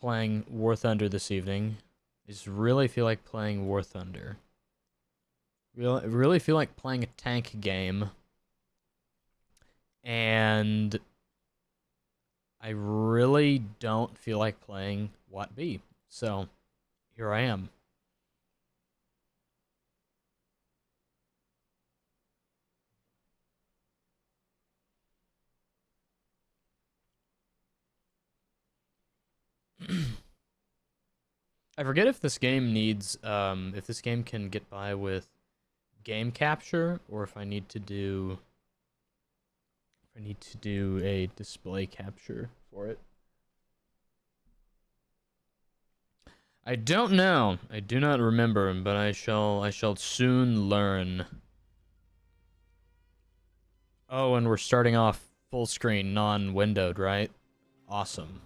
playing War Thunder this evening. I just really feel like playing War Thunder. Really feel like playing a tank game. And I really don't feel like playing Watt B. So here I am. I forget if this game needs, if this game can get by with game capture, or if I need to do a display capture for it. I don't know. I do not remember, but I shall soon learn. Oh, and we're starting off full screen, non-windowed, right? Awesome.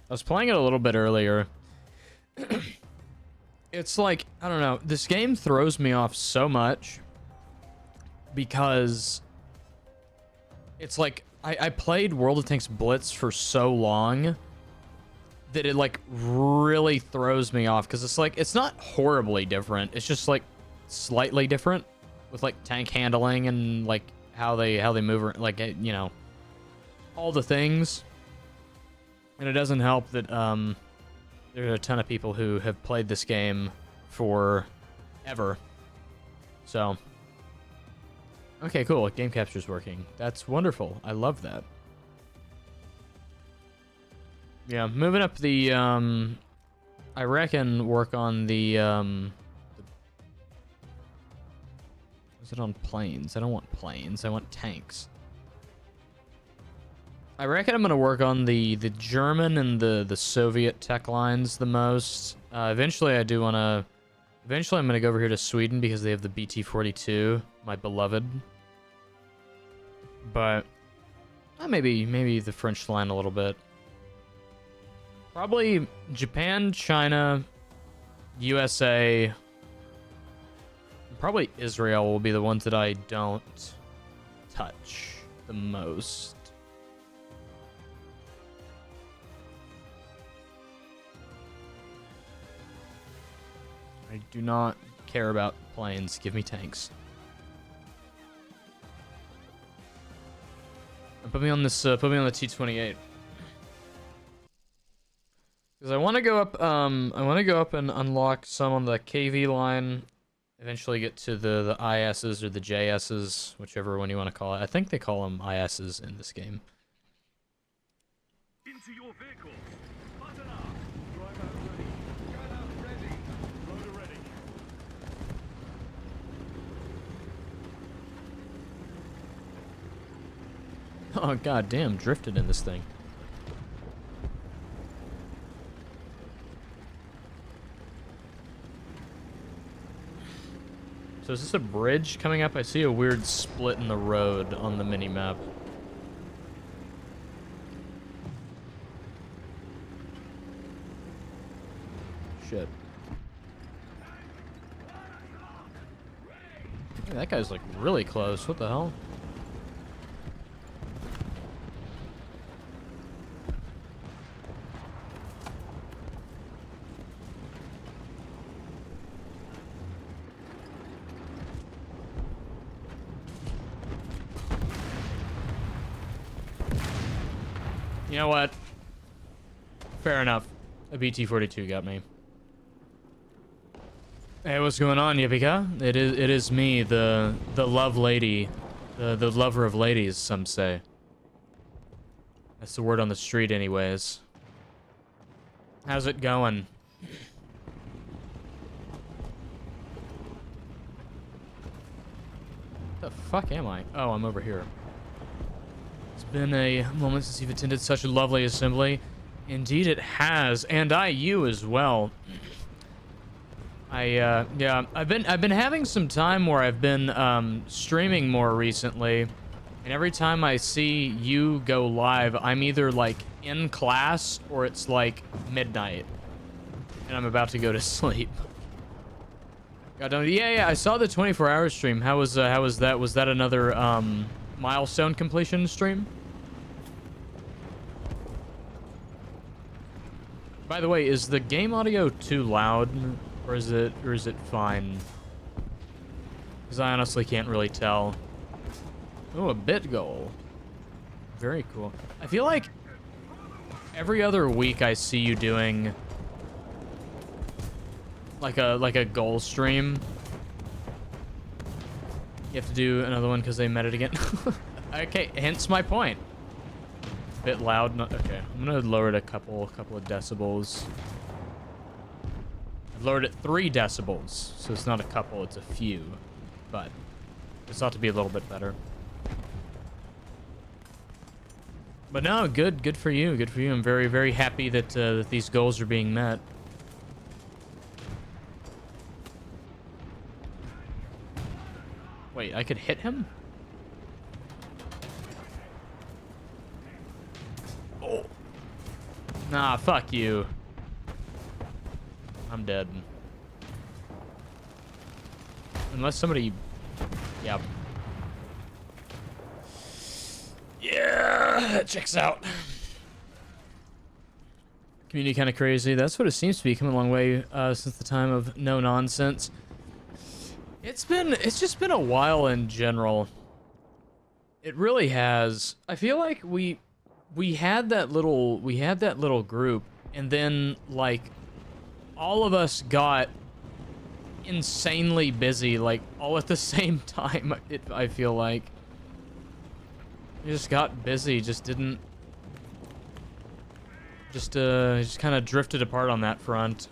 I was playing it a little bit earlier. It's like, I don't know, this game throws me off so much because it's like I played World of Tanks Blitz for so long that it like really throws me off, because it's like, it's not horribly different, it's just like slightly different with like tank handling and like how they move, like, you know, all the things. And it doesn't help that there are a ton of people who have played this game for ever. So, okay, cool. Game capture's working. That's wonderful. I love that. Yeah, moving up the I reckon work on the is it on planes? I don't want planes. I want tanks. I reckon I'm gonna work on the German and the Soviet tech lines the most. Eventually, I do wanna. Eventually, I'm gonna go over here to Sweden because they have the BT-42, my beloved. But maybe the French line a little bit. Probably Japan, China, USA. Probably Israel will be the ones that I don't touch the most. I do not care about planes. Give me tanks. Put me on this. Put me on the T-28. Because I want to go up. I want to go up and unlock some on the KV line. Eventually get to the ISs or the JSs, whichever one you want to call it. I think they call them ISs in this game. Into your vehicle. Button up. Drive out ready. Gun out ready. Loader ready. Oh god damn, drifted in this thing. So is this a bridge coming up? I see a weird split in the road on the mini-map. Shit. Hey, that guy's like really close. What the hell? You know what? Fair enough. A BT-42 got me. Hey, what's going on, Yippika? It is me, the love lady, the lover of ladies, some say. That's the word on the street, anyways. How's it going? What the fuck am I? Oh, I'm over here. It's been a moment since you've attended such a lovely assembly. Indeed it has, and you as well. Yeah, I've been having some time where I've been streaming more recently, and every time I see you go live, I'm either like in class or it's like midnight, and I'm about to go to sleep. God damn it. Yeah, I saw the 24-hour stream. How was that? Was that another milestone completion stream? By the way, is the game audio too loud, or is it fine? Because I honestly can't really tell. Oh, a bit goal. Very cool. I feel like every other week I see you doing like a goal stream. You have to do another one because they met it again. Okay, hence my point. Bit loud. Not, okay, I'm gonna lower it a couple of decibels. I've lowered it 3 decibels, so it's not a couple, it's a few. But it's ought to be a little bit better. But no, good for you. Good for you. I'm very, very happy that that these goals are being met. Wait, I could hit him? Oh. Nah, fuck you. I'm dead. Unless somebody... Yeah. Yeah, that checks out. Community kind of crazy. That's what it seems to be. Coming a long way since the time of no nonsense. It's just been a while in general. It really has. I feel like we had that little group, and then like all of us got insanely busy, like all at the same time. I feel like we just got busy, just didn't, just kind of drifted apart on that front,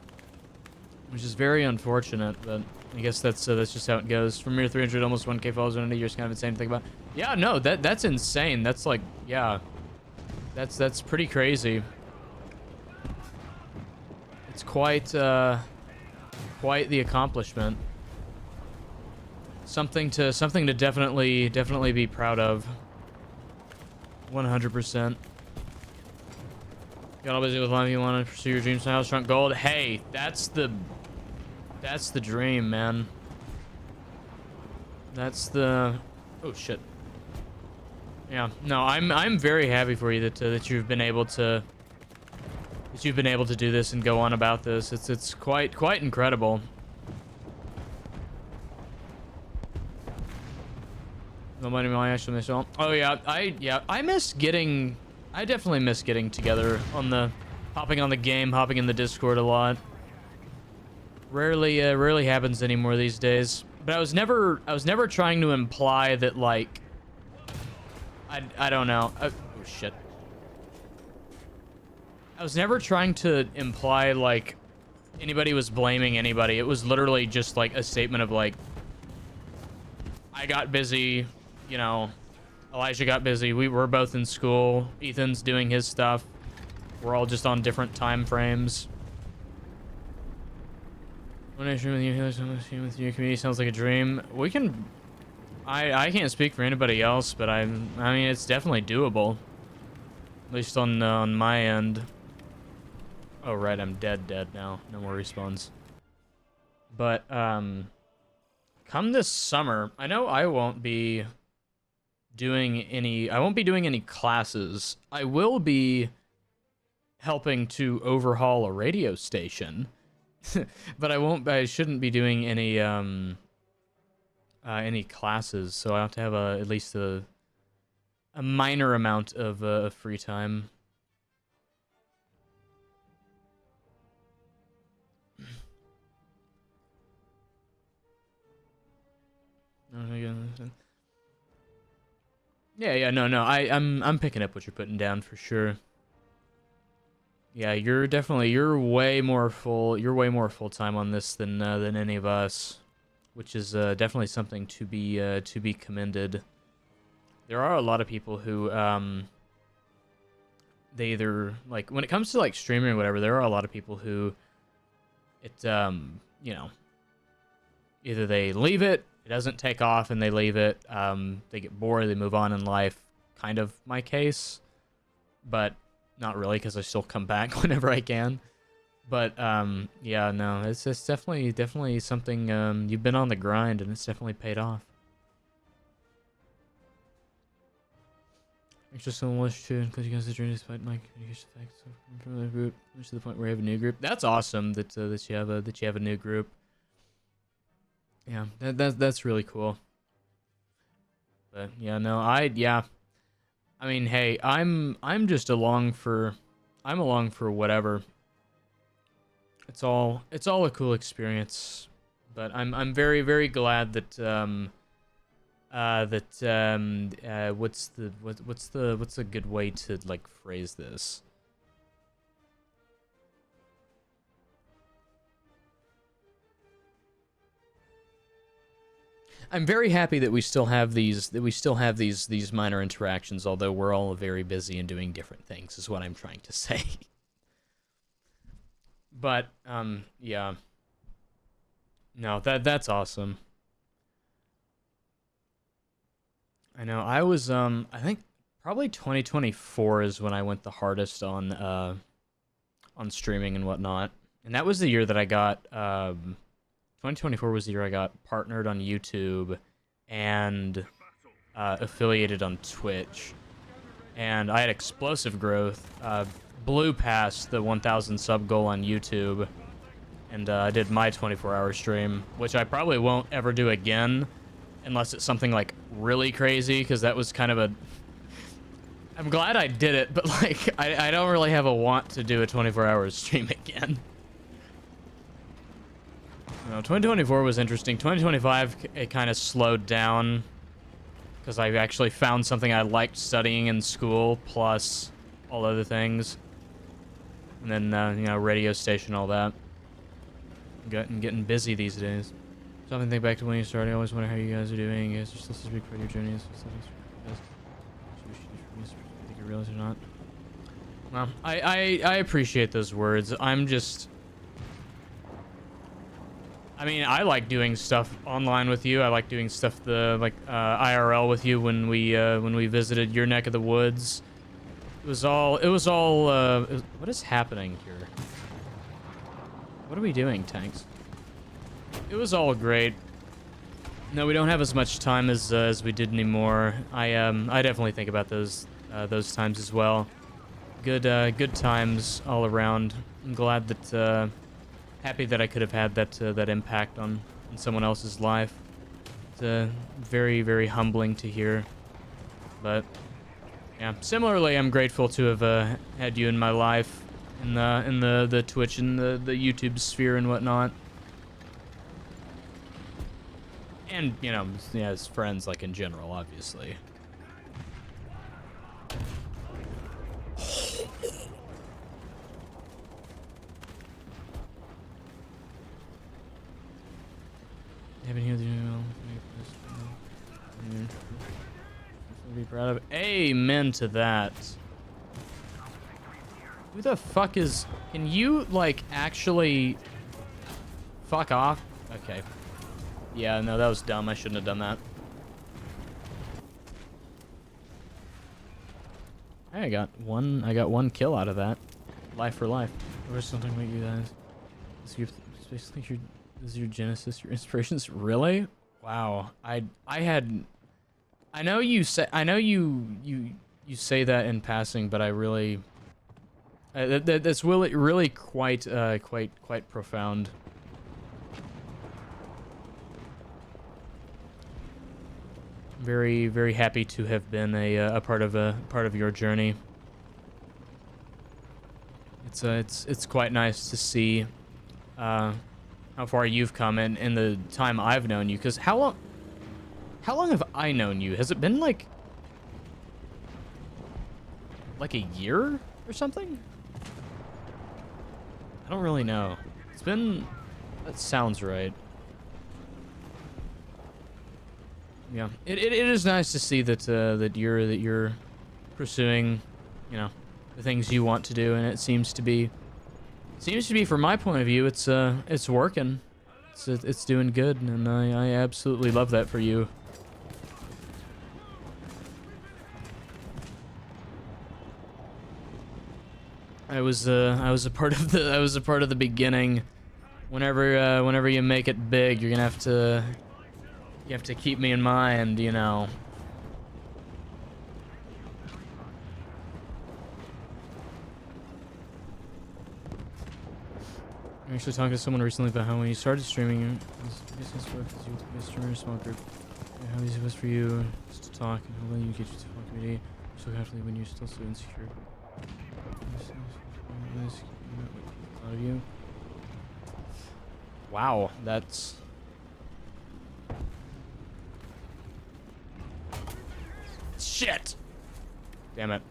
which is very unfortunate. But I guess that's just how it goes. From mere 300, almost 1K followers in a year is kind of insane to think about. Yeah, no, that's insane. That's like, yeah, that's pretty crazy. It's quite the accomplishment. Something to definitely be proud of. 100%. Got all busy with life. You want to pursue your dreams now? Shrunk gold. Hey, that's the dream, man. That's the... Oh shit. Yeah. No, I'm very happy for you that you've been able to do this and go on about this. It's quite incredible. Nobody I actually miss all. Oh yeah, I definitely miss getting together on the hopping on the game, hopping in the Discord a lot. Rarely happens anymore these days. But I was never trying to imply that, like, I don't know. Oh shit. I was never trying to imply like anybody was blaming anybody. It was literally just like a statement of like, I got busy, you know, Elijah got busy. We were both in school. Ethan's doing his stuff. We're all just on different time frames. When I stream with your community sounds like a dream. We can... I can't speak for anybody else, but I mean, it's definitely doable. At least on my end. Oh, right, I'm dead now. No more respawns. But, come this summer, I know I won't be doing any classes. I will be helping to overhaul a radio station. But I shouldn't be doing any classes, so I have to have at least a minor amount of free time. Yeah, no, I'm picking up what you're putting down for sure. Yeah, you're way more full time on this than any of us, which is definitely something to be commended. There are a lot of people who they either, like, when it comes to like streaming or whatever, there are a lot of people who you know, either they leave it doesn't take off and they leave it, they get bored, they move on in life. Kind of my case, but not really, because I still come back whenever I can. But yeah, no, it's definitely something. You've been on the grind, and it's definitely paid off. Just so much to include you guys in the journey despite my communication effects from the group, which to the point where you have a new group. That's awesome that that you have a new group. Yeah, that's really cool. But yeah, no, I mean, hey, I'm just along for whatever. It's all a cool experience, but I'm very, very glad that what's a good way to like phrase this? I'm very happy that we still have these minor interactions, although we're all very busy and doing different things, is what I'm trying to say. But yeah. No, that's awesome. I know. I was I think probably 2024 is when I went the hardest on streaming and whatnot. And that was the year that I got 2024 was the year I got partnered on YouTube and affiliated on Twitch. And I had explosive growth. Blew past the 1,000 sub goal on YouTube. And I did my 24-hour stream, which I probably won't ever do again. Unless it's something like really crazy, because that was kind of a... I'm glad I did it, but like, I don't really have a want to do a 24-hour stream again. No, 2024 was interesting. 2025, it kind of slowed down, because I actually found something I liked studying in school, plus all other things. And then, you know, radio station, all that. Getting busy these days. Something think back to when you started. I always wonder how you guys are doing. You guys are still such a big part of your journey. Think you realize or not? Well, I appreciate those words. I'm just... I mean, I like doing stuff online with you. I like doing stuff IRL with you when we visited your neck of the woods. It was all what is happening here? What are we doing, tanks? It was all great. No, we don't have as much time as we did anymore. I definitely think about those times as well. Good times all around. I'm glad that happy that I could have had that impact on someone else's life. It's very, very humbling to hear. But yeah, similarly, I'm grateful to have had you in my life in the Twitch and the YouTube sphere and whatnot. And, you know, yeah, as friends, like, in general, obviously. Haven't heard the be proud of. Amen to that. Who the fuck is... Can you, like, actually... Fuck off? Okay. Yeah, no, that was dumb. I shouldn't have done that. Hey, I got one kill out of that. Life for life. Or something about you guys. This is your genesis, your inspirations. Really? Wow. I know you say say that in passing, but I really that's really quite profound. Very, very happy to have been a part of your journey. It's quite nice to see how far you've come in the time I've known you. Because how long have I known you? Has it been like a year or something? I don't really know. It's been... That sounds right. Yeah, it is nice to see that that you're pursuing, you know, the things you want to do, and it seems to be from my point of view, it's working, it's doing good, and I absolutely love that for you. I was a part of the beginning. Whenever you make it big, you're gonna have to. You have to keep me in mind, you know. I'm actually talking to someone recently about how when you started streaming, this business work as you were a streamer in a small group, and how easy it was for you just to talk and how well you engage with the whole community so carefully when you're still so insecure. A lot of you. Wow, that's... Shit! Damn it.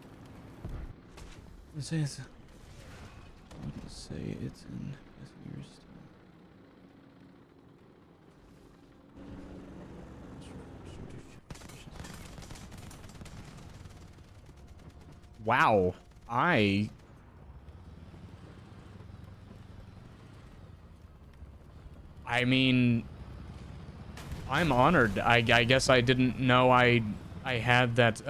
Let's say it's... Let's say it's in years. Wow. I mean, I'm honored. I guess I didn't know I had that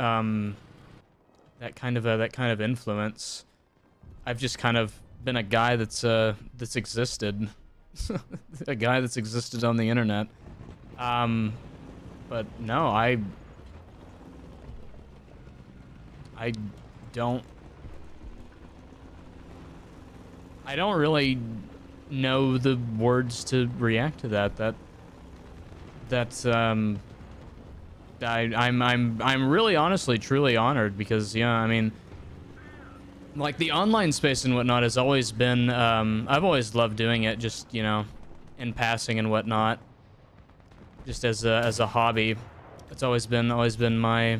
that kind of influence. I've just kind of been a guy that's existed. A guy that's existed on the internet. But no, I don't really know the words to react to that. I'm really honestly truly honored because, yeah, I mean, like, the online space and whatnot has always been, I've always loved doing it, just, you know, in passing and whatnot, just as a hobby. It's always been my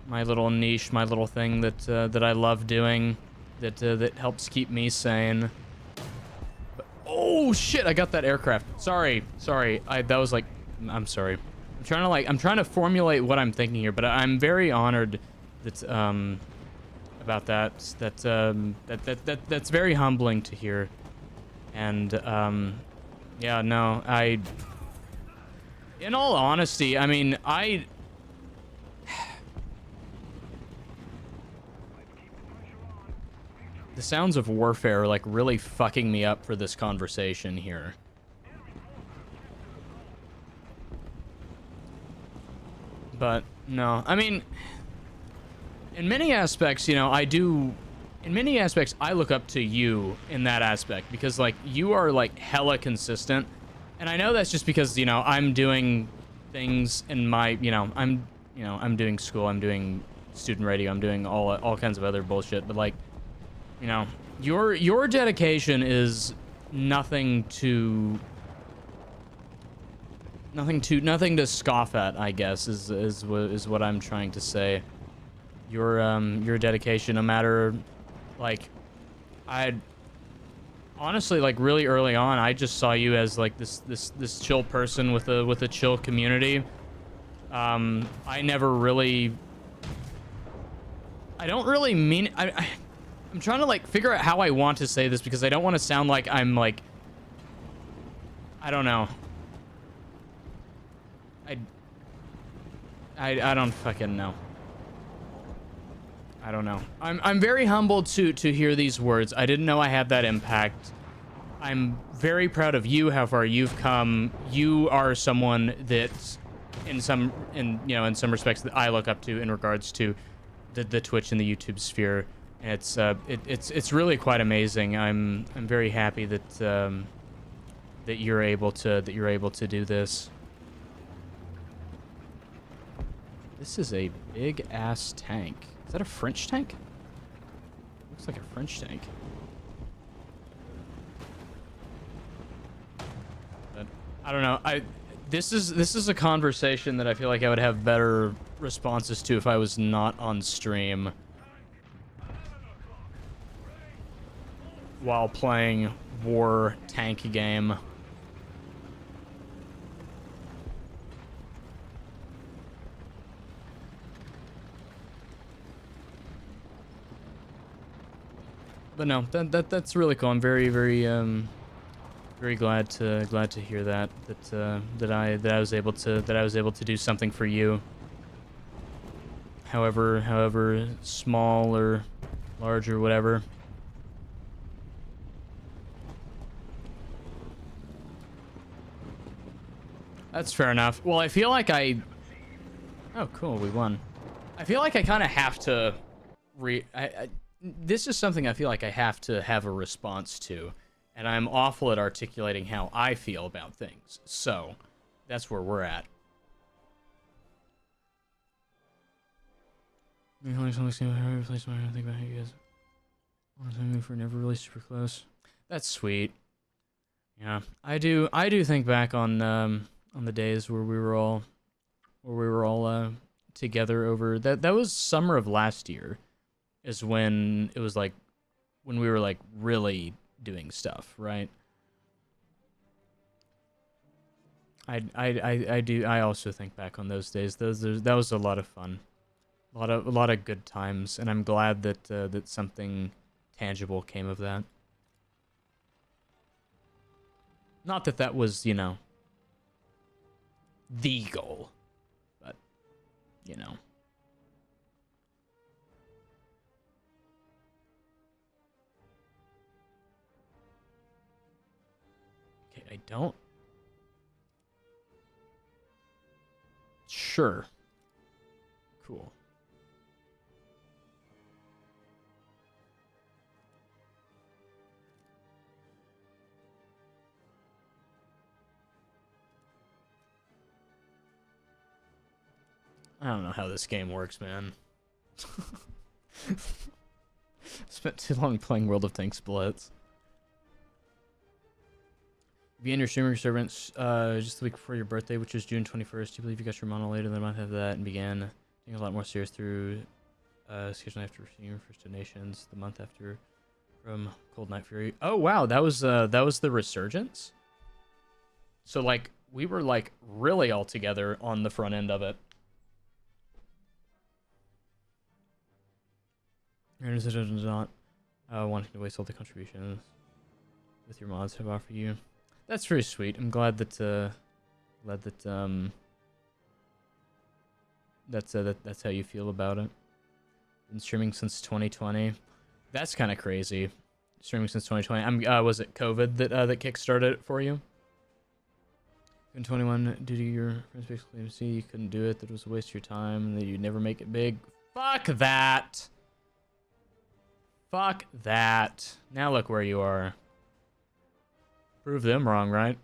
little niche, my little thing that I love doing, that helps keep me sane. But, oh shit! I got that aircraft. Sorry. That was like, I'm sorry. I'm trying to formulate what I'm thinking here, but I'm very honored that about that. That's very humbling to hear. And yeah, no, in all honesty, I mean, the sounds of warfare are like really fucking me up for this conversation here. But no, I mean, in many aspects, you know, in many aspects, I look up to you in that aspect because, like, you are, like, hella consistent. And I know that's just because, you know, I'm doing things in my, I'm doing school, I'm doing student radio, I'm doing all kinds of other bullshit. But, like, you know, your dedication is nothing to scoff at, I guess, is what I'm trying to say. Your dedication, no matter, like, I honestly, like, really early on, I just saw you as, like, this chill person with a chill community. I don't really mean, I'm trying to, like, figure out how I want to say this because I don't want to sound like I'm, like, I don't know. I don't fucking know. I don't know. I'm very humbled to hear these words. I didn't know I had that impact. I'm very proud of you, how far you've come. You are someone that in some respects that I look up to in regards to the Twitch and the YouTube sphere. And it's really quite amazing. I'm very happy that that you're able to do this. This is a big ass tank. Is that a French tank? Looks like a French tank. But I don't know. This is a conversation that I feel like I would have better responses to if I was not on stream while playing war tank game. But no, that's really cool. I'm very glad to hear that I was able to do something for you. However small or large or whatever. That's fair enough. Well, I feel like oh, cool, we won. I feel like I kind of have to this is something I feel like I have to have a response to, and I'm awful at articulating how I feel about things. So, that's where we're at. We're never really super close. That's sweet. Yeah, I do think back on the days where we were all together over that. That was summer of last year, is when it was like when we were like really doing stuff, right? I also think back on those days. That was a lot of fun, a lot of good times, and I'm glad that that something tangible came of that. Not that that was, you know, the goal, but you know. Okay, I don't. Sure. Cool. I don't know how this game works, man. Spent too long playing World of Tanks Blitz. Be in your streaming servants just the week before your birthday, which is June 21st. Do you believe you got your mono later than a month after that and began being a lot more serious through occasionally after receiving your first donations the month after from Cold Night Fury? Oh wow, that was the resurgence. So like we were like really all together on the front end of it. Your decision is not wanting to waste all the contributions with your mods have offered you. That's very sweet. I'm glad that that's how you feel about it. Been streaming since 2020. That's kind of crazy. Streaming since 2020. Was it COVID that kickstarted it for you? In 21, due to your friends basically see you couldn't do it, that it was a waste of your time, and that you'd never make it big. Fuck that. Fuck that. Now look where you are. Prove them wrong, right?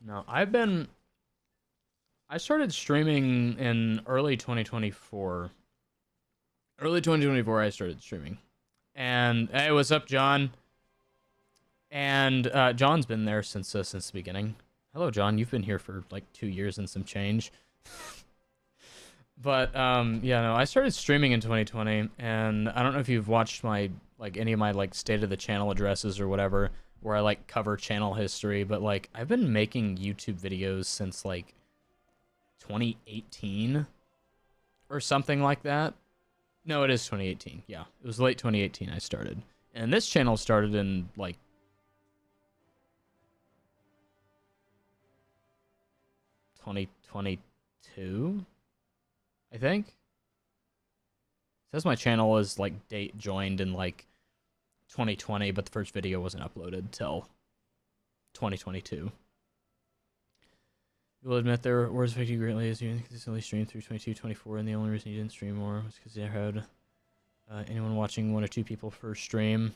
No, I started streaming in early 2024. Early 2024 I started streaming. And hey, what's up, John? And John's been there since the beginning. Hello, John. You've been here for like 2 years and some change. But yeah, no, I started streaming in 2020, and I don't know if you've watched my any of my like state of the channel addresses or whatever, where I like cover channel history. But like I've been making YouTube videos since like 2018 or something like that. No, it is 2018. Yeah, it was late 2018 I started, and this channel started in like 2022. I think. It says my channel was like date joined in like 2020, but the first video wasn't uploaded till 2022. You will admit their words affect you greatly as you consistently streamed through 22, 24, and the only reason you didn't stream more was because you had anyone watching 1 or 2 people per stream.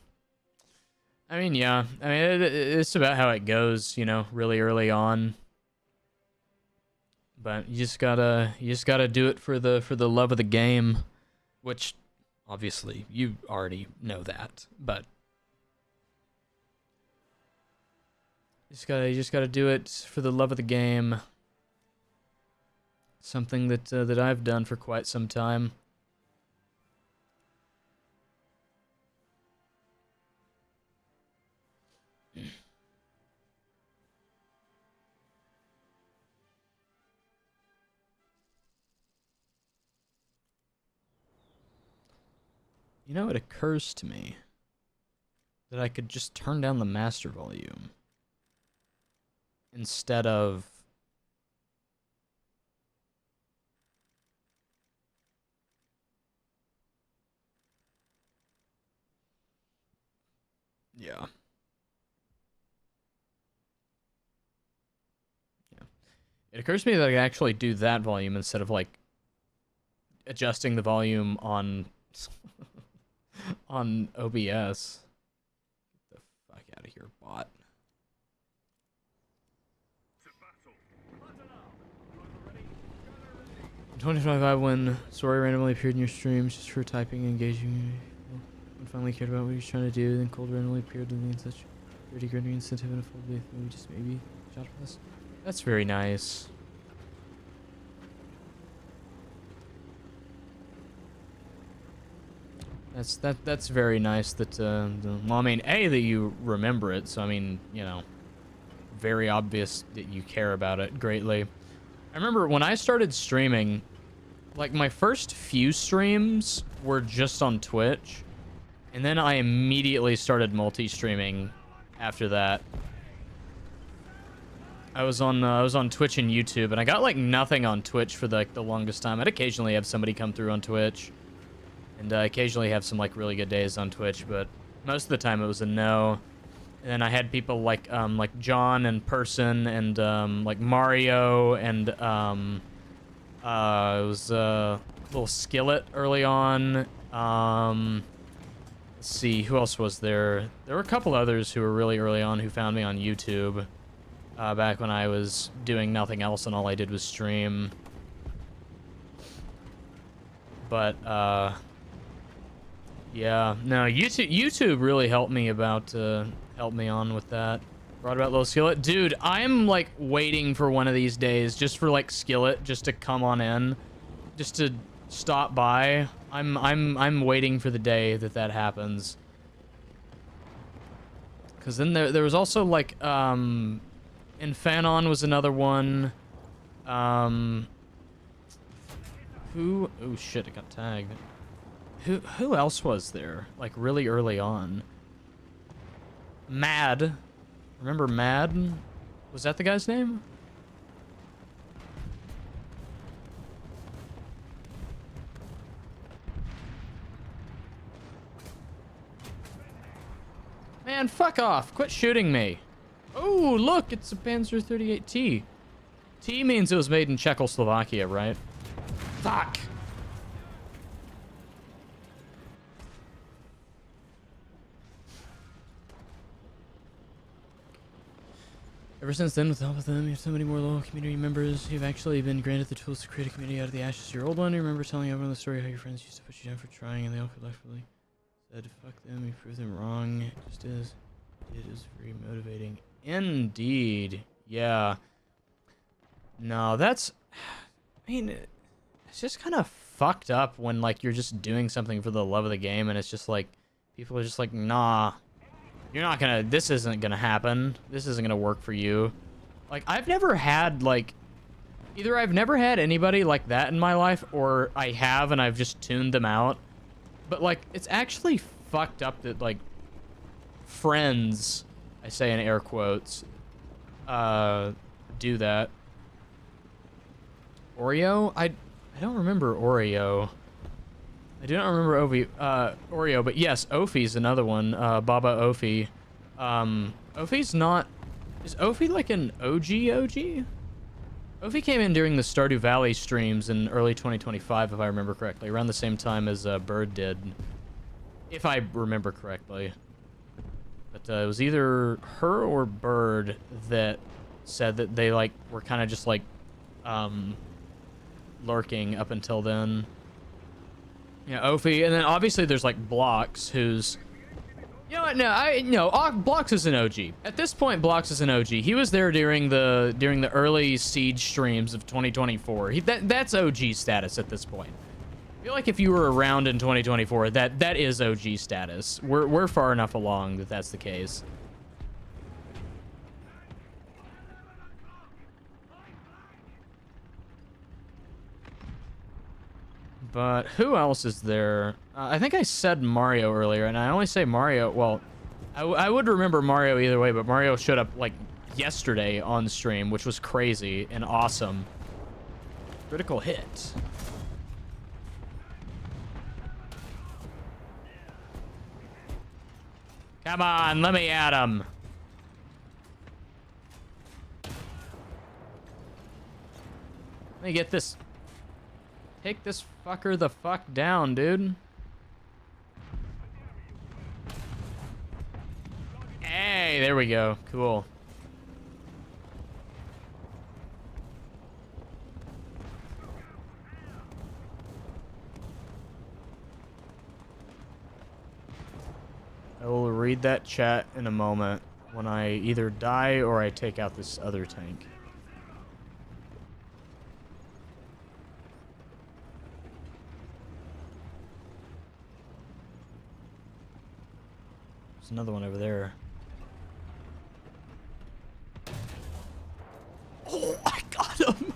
I mean, yeah. I mean, it's about how it goes, you know, really early on. But you just gotta do it for the love of the game, which obviously you already know that. But you just gotta do it for the love of the game. Something that I've done for quite some time. You know, it occurs to me that I could just turn down the master volume instead of yeah. It occurs to me that I could actually do that volume instead of like adjusting the volume on on OBS. Get the fuck out of here, bot. To battle. Button up. Driver ready. Gunner ready. 2025 when Story randomly appeared in your streams just for typing and engaging. When finally cared about what he was trying to do, then Cold randomly appeared in such 30 grand incentive and a full day. Maybe just maybe shot for this. That's very nice. That's very nice that well, I mean, A, that you remember it, so I mean, you know, very obvious that you care about it greatly. I remember when I started streaming, like my first few streams were just on Twitch, and then I immediately started multi-streaming after that. I was on Twitch and YouTube, and I got like nothing on Twitch for like the longest time. I'd occasionally have somebody come through on Twitch, and occasionally have some like really good days on Twitch, but most of the time it was a no. And then I had people like John and Person and like Mario and it was little Skillet early on. Let's see, who else was there? There were a couple others who were really early on who found me on YouTube back when I was doing nothing else and all I did was stream. But yeah, no, YouTube really helped me on with that. Brought about little Skillet. Dude, I'm like waiting for one of these days just for like Skillet just to come on in, just to stop by. I'm waiting for the day that happens. Cause then there was also like Infanon was another one. Who? Oh shit! I got tagged. Who else was there? Like really early on. Mad. Remember Mad? Was that the guy's name? Man, fuck off. Quit shooting me. Oh, look, it's a Panzer 38T. T means it was made in Czechoslovakia, right? Fuck. Ever since then, with the help of them, you have so many more loyal community members who've actually been granted the tools to create a community out of the ashes of your old one. You remember telling everyone the story how your friends used to put you down for trying and they all collectively said, fuck them, you proved them wrong. It just is. It is very motivating. Indeed. Yeah. No, that's... I mean, it's just kind of fucked up when, like, you're just doing something for the love of the game and it's just like, people are just like, nah. You're not gonna, this isn't gonna happen. This isn't gonna work for you. Like, I've never had, like, either I've never had anybody like that in my life, or I have and I've just tuned them out. But, like, it's actually fucked up that, like, friends, I say in air quotes, do that. Oreo? I don't remember Oreo. I do not remember Oreo, but yes, Ophi's another one. Baba Ophi. Ophi's not... Is Ophi like an OG? Ophi came in during the Stardew Valley streams in early 2025, if I remember correctly. Around the same time as Bird did. If I remember correctly. But it was either her or Bird that said that they, like, were kind of just, like, lurking up until then. Yeah, Ophi, and then obviously there's like Blocks, who's, you know what? Blocks is an OG. At this point, Blocks is an OG. He was there during the early Siege streams of 2024. That's OG status at this point. I feel like if you were around in 2024, that is OG status. We're far enough along that that's the case. But who else is there? I think I said Mario earlier, and I only say Mario. Well, I would remember Mario either way, but Mario showed up like yesterday on stream, which was crazy and awesome. Critical hit. Come on, let me at him. Let me get this. Take this fucker the fuck down, dude. Hey, there we go. Cool. I will read that chat in a moment when I either die or I take out this other tank. There's another one over there. Oh, I got him!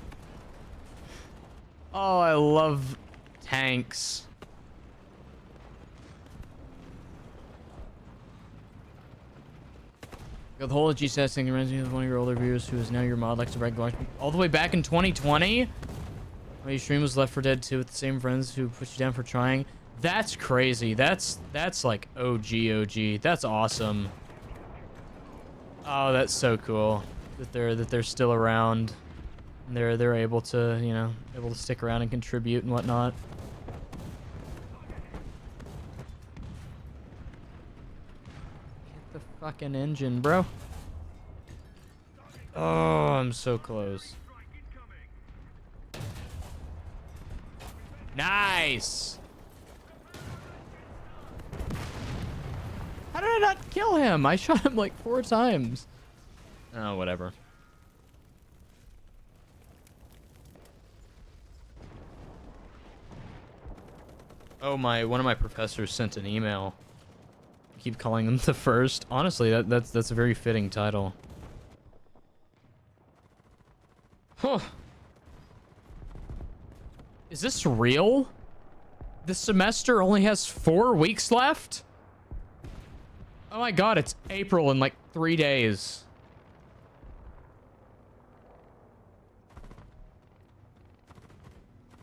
Oh, I love tanks. Got the whole GCS thing reminds me of one of your older viewers who is now your mod, likes to brag going all the way back in 2020. My your stream was Left 4 Dead 2 with the same friends who put you down for trying. That's crazy. That's like OG. That's awesome. Oh, that's so cool that they're still around. And they're able to, you know, able to stick around and contribute and whatnot. Get the fucking engine, bro. Oh, I'm so close. Nice. How did I not kill him? I shot him like 4 times. Oh, whatever. Oh, one of my professors sent an email. I keep calling them the first. Honestly, that's a very fitting title. Huh. Is this real? This semester only has 4 weeks left? Oh my god, it's April in like 3 days.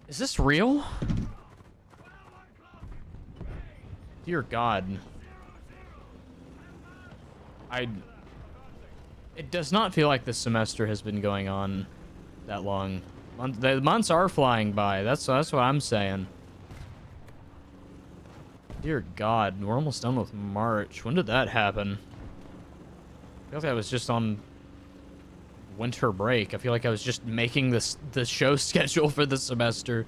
Is this real? Dear God. It does not feel like this semester has been going on that long. The months are flying by. That's what I'm saying. Dear God, we're almost done with March. When did that happen? I feel like I was just on winter break. I feel like I was just making the show schedule for the semester.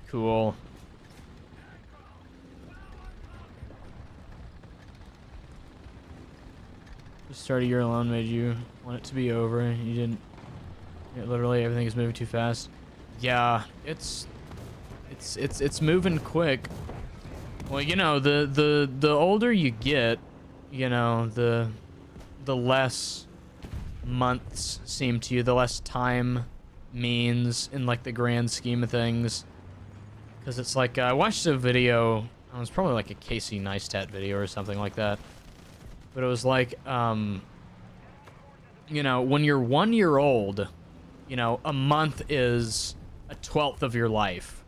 Cool. The start of year alone made you want it to be over. You didn't. Literally, everything is moving too fast. Yeah, it's moving quick. Well, you know, the older you get, you know, the less months seem to you, the less time means in like the grand scheme of things. Because it's like, I watched a video, it was probably like a Casey Neistat video or something like that. But it was like, you know, when you're 1 year old, you know, a month is a 12th of your life.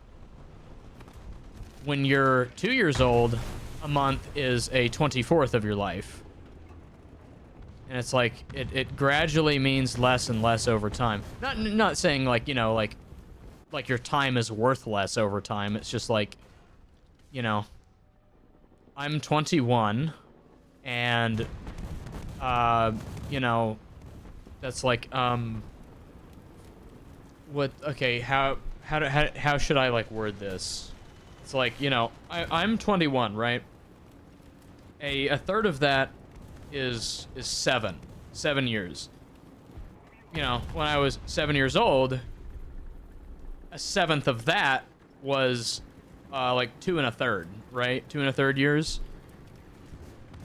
When you're 2 years old, a month is a 24th of your life. And it's like, it gradually means less and less over time. Not saying like, you know, like your time is worth less over time. It's just like, you know, I'm 21 and, you know, that's like, okay, how should I like word this? It's like, you know, I'm 21, right? A third of that is 7 years. You know, when I was 7 years old, a seventh of that was like 2 1/3, right? 2 1/3 years.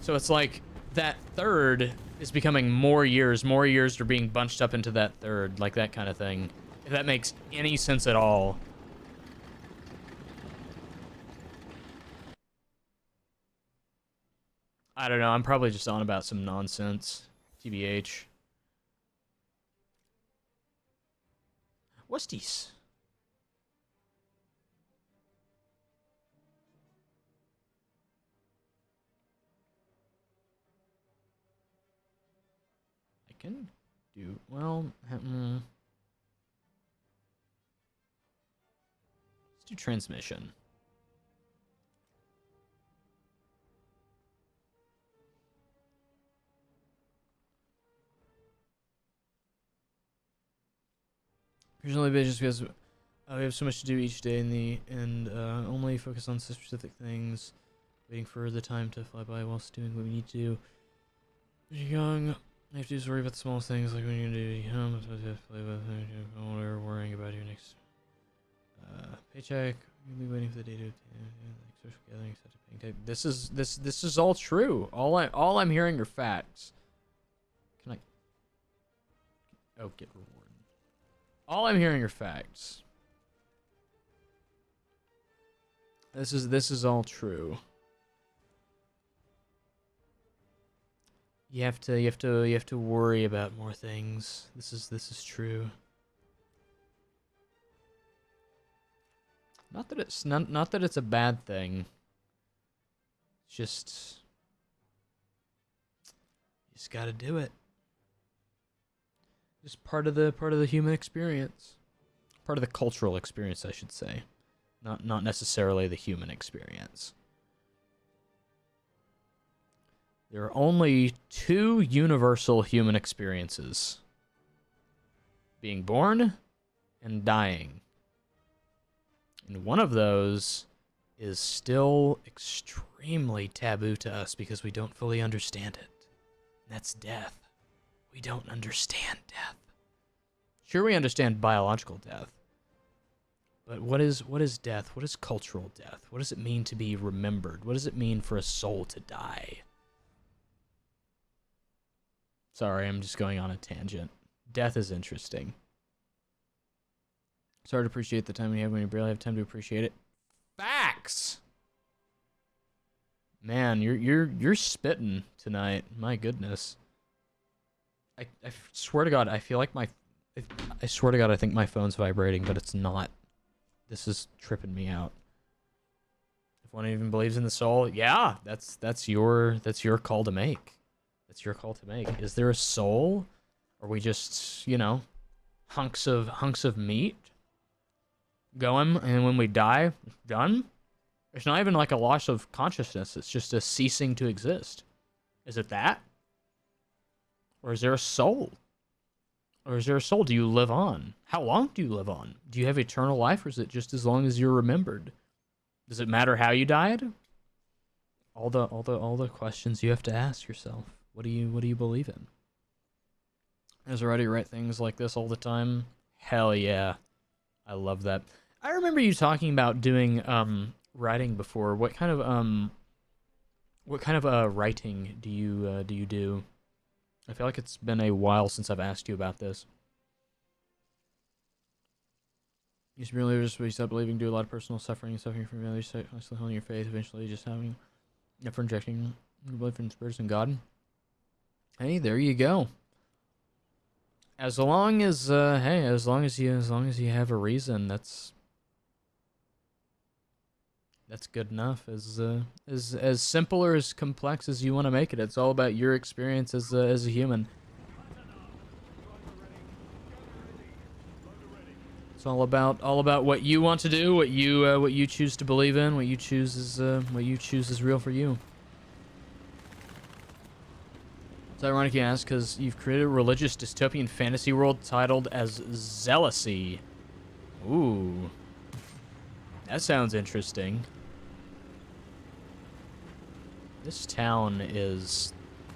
So it's like that third is becoming more years are being bunched up into that third, like that kind of thing. If that makes any sense at all. I don't know, I'm probably just on about some nonsense. TBH. What's this? can do well. Let's do transmission. Presumably, just because we have so much to do each day and only focus on specific things, waiting for the time to fly by whilst doing what we need to do. When you're young, you have to just worry about the small things, like when you're going to home, whatever, worrying about your next paycheck. You'll be waiting for the day to like social gatherings, such a paying type. This is all true. All I'm hearing are facts. Can I? Oh, get rewarded. All I'm hearing are facts. This is all true. You have to worry about more things. This is true. Not that it's a bad thing. It's just you just got to do it. Just part of the human experience. Part of the cultural experience, I should say. Not necessarily the human experience. There are only two universal human experiences. Being born and dying. And one of those is still extremely taboo to us because we don't fully understand it. And that's death. We don't understand death. Sure, we understand biological death. But what is death? What is cultural death? What does it mean to be remembered? What does it mean for a soul to die? Sorry, I'm just going on a tangent. Death is interesting. It's hard to appreciate the time you have when you barely have time to appreciate it. Facts! Man, you're spitting tonight. My goodness. I swear to God, I feel like I swear to God, I think my phone's vibrating, but it's not. This is tripping me out. If one even believes in the soul, yeah, that's your call to make. That's your call to make. Is there a soul? Are we just, hunks of meat going, and when we die, done? It's not even like a loss of consciousness. It's just a ceasing to exist. Is it that? Or is there a soul? Or is there a soul? Do you live on? How long do you live on? Do you have eternal life, or is it just as long as you're remembered? Does it matter how you died? All the questions you have to ask yourself. What do you believe in? Does already write things like this all the time? Hell yeah. I love that. I remember you talking about doing writing before. What kind of writing do you do? I feel like it's been a while since I've asked you about this. You used to be religious, but you stopped believing, do a lot of personal suffering from values, constantly holding your faith, eventually just having, never injecting your belief in spirits and God. Hey, there you go. As long as you have a reason, that's good enough. As simple or as complex as you want to make it. It's all about your experience as a human. It's all about what you want to do, what you choose to believe in, what you choose is real for you. It's ironic you ask, because you've created a religious dystopian fantasy world titled as Zealousy. Ooh. That sounds interesting. This town is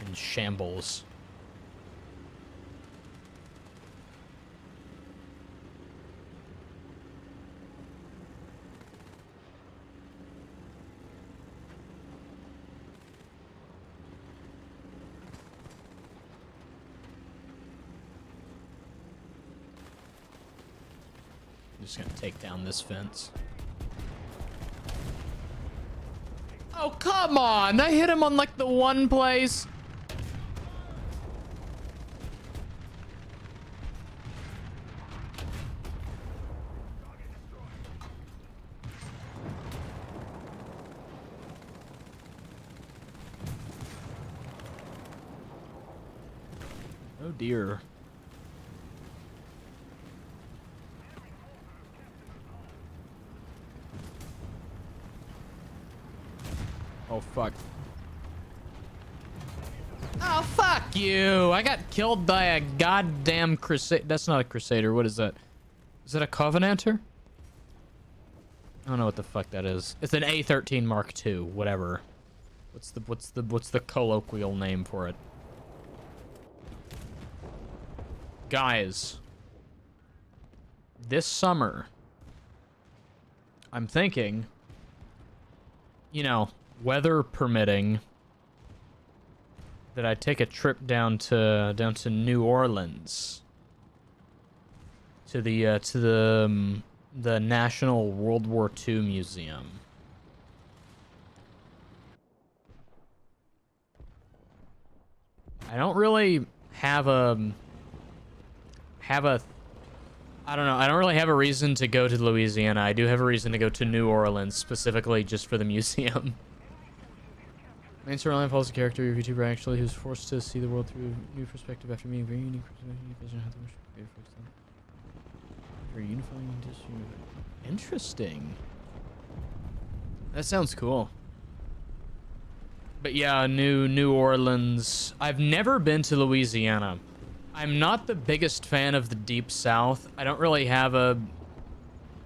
in shambles. I'm just gonna take down this fence. Oh, come on! I hit him on, like, the one place. Oh dear. Oh fuck. Oh fuck you! I got killed by a goddamn crusade. That's not a crusader. What is that? Is that a covenanter? I don't know what the fuck that is. It's an A13 Mark II. Whatever. What's the colloquial name for it? Guys, this summer, I'm thinking, you know, weather permitting, that I take a trip down to New Orleans, to the National World War II Museum. I don't really have a I don't know. I don't really have a reason to go to Louisiana. I do have a reason to go to New Orleans, specifically just for the museum. Main storyline follows a character of YouTuber actually who's forced to see the world through a new perspective after meeting very unique very unifying. Interesting. That sounds cool. But yeah, New Orleans. I've never been to Louisiana. I'm not the biggest fan of the Deep South. I don't really have a...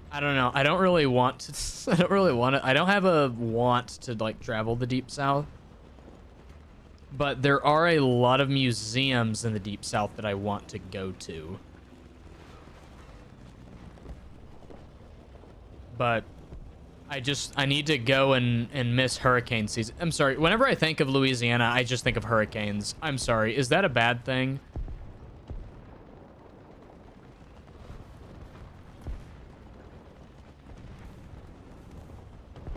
I don't know. I don't really want to... I don't really want to... I don't have a want to, like, travel the Deep South. But there are a lot of museums in the Deep South that I want to go to. But I need to go and miss hurricane season. I'm sorry. Whenever I think of Louisiana, I just think of hurricanes. I'm sorry. Is that a bad thing?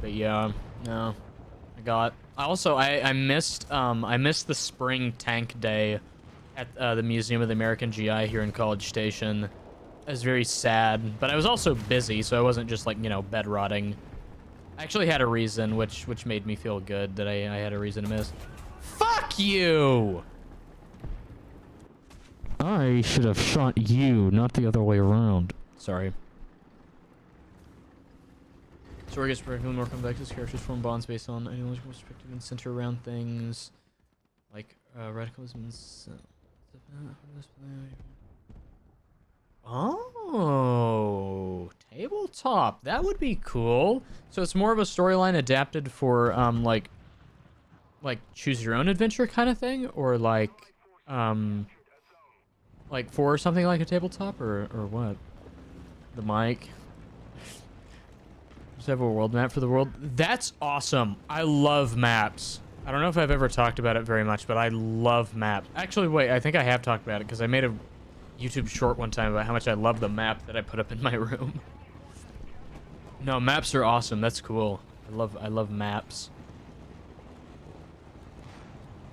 But yeah, no. I missed the spring tank day at the Museum of the American GI here in College Station. I was very sad, but I was also busy, so I wasn't just like, you know, bed rotting. I actually had a reason, which made me feel good that I had a reason to miss. Fuck you! I should have shot you, not the other way around. Sorry. Story gets progressively more complex as characters form bonds based on ideological perspective and center around things like radicalism and... Oh, tabletop. That would be cool. So it's more of a storyline adapted for like choose your own adventure kind of thing, or like for something like a tabletop, or what? The mic. Just have a world map for the world. That's awesome. I love maps. I don't know if I've ever talked about it very much, but I love maps. Actually, wait, I think I have talked about it because I made a YouTube short one time about how much I love the map that I put up in my room. No, maps are awesome. That's cool. I love maps.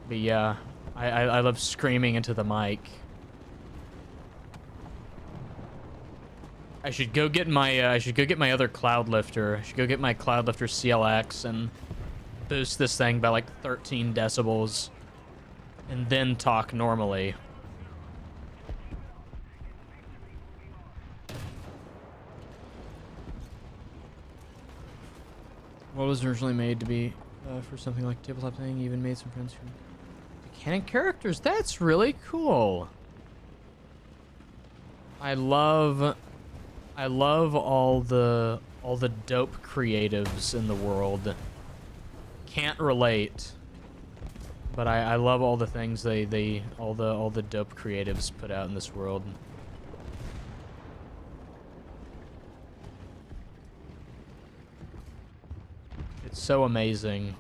But yeah, I love screaming into the mic. I should go get my other cloud lifter. I should go get my cloud lifter CLX and boost this thing by like 13 decibels and then talk normally. What was originally made to be for something like a tabletop thing, even made some friends who mechanic characters. That's really cool. I love all the dope creatives in the world. Can't relate, but I love all the things all the dope creatives put out in this world. It's so amazing.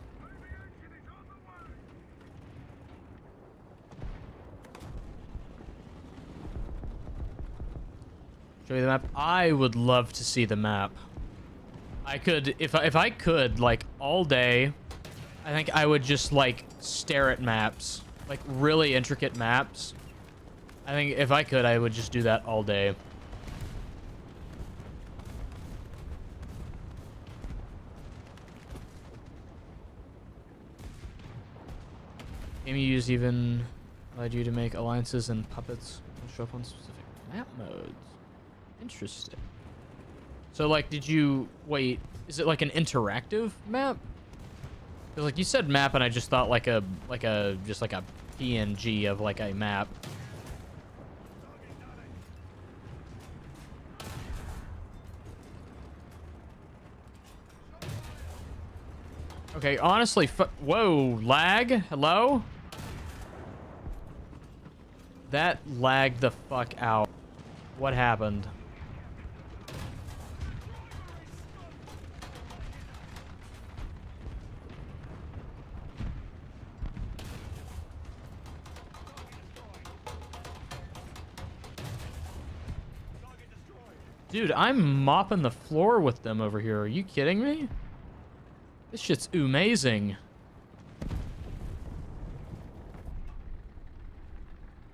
Show you the map. I would love to see the map. I could, if I could, like all day, I think I would just like stare at maps, like really intricate maps. I think if I could, I would just do that all day. Game you use even allowed you to make alliances and puppets and show up on specific map modes. Interesting. So, like, did you... Wait, is it like an interactive map? Because, like, you said map, and I just thought just like a PNG of, like, a map. Okay, honestly, whoa, lag? Hello? That lagged the fuck out. What happened? Dude, I'm mopping the floor with them over here. Are you kidding me? This shit's amazing.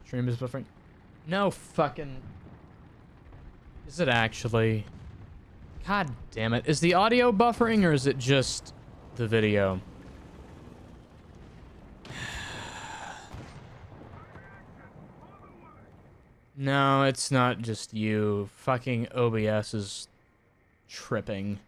Stream is buffering. No fucking... Is it actually? God damn it. Is the audio buffering or is it just the video? No, it's not just you. Fucking OBS is tripping.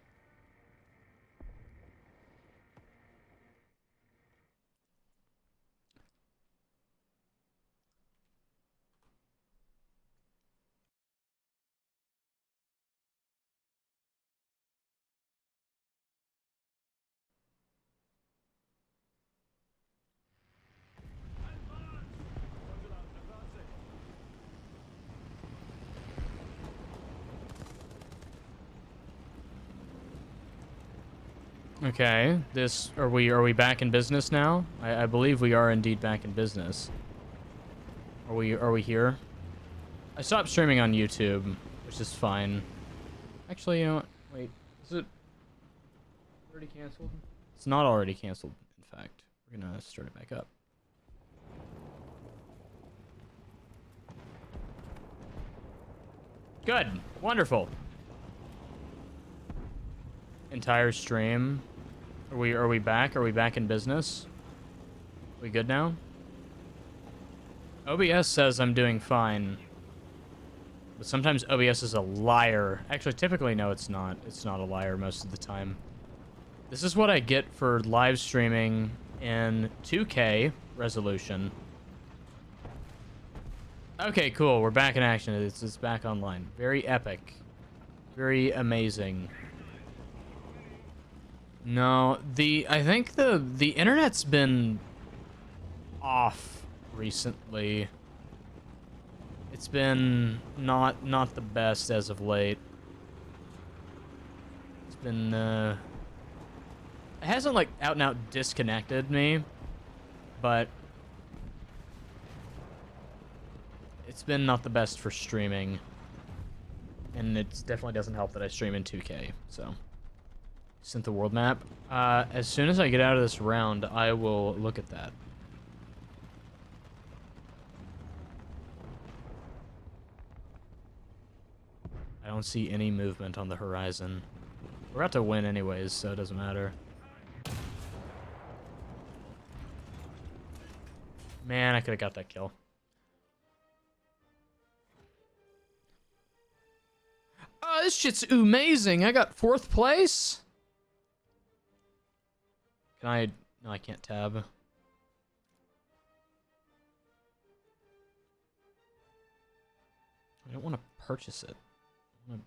Okay, are we back in business now? I believe we are indeed back in business. Are we here? I stopped streaming on YouTube, which is fine. Actually, you know what? Wait, is it already canceled? It's not already canceled, in fact. We're gonna start it back up. Good. Wonderful. Entire stream. Are we back? Are we back in business? We good now? OBS says I'm doing fine. But sometimes OBS is a liar. Actually, typically, no, it's not. It's not a liar most of the time. This is what I get for live streaming in 2K resolution. Okay, cool. We're back in action. It's back online. Very epic. Very amazing. No, I think the internet's been off recently. It's been not the best as of late. It's been it hasn't like out and out disconnected me, but it's been not the best for streaming. And it definitely doesn't help that I stream in 2K, so. Sent the world map. As soon as I get out of this round, I will look at that. I don't see any movement on the horizon. We're about to win anyways, so it doesn't matter. Man, I could have got that kill. Oh, this shit's amazing. I got 4th place. Can I... No, I can't tab. I don't want to purchase it. I wanna...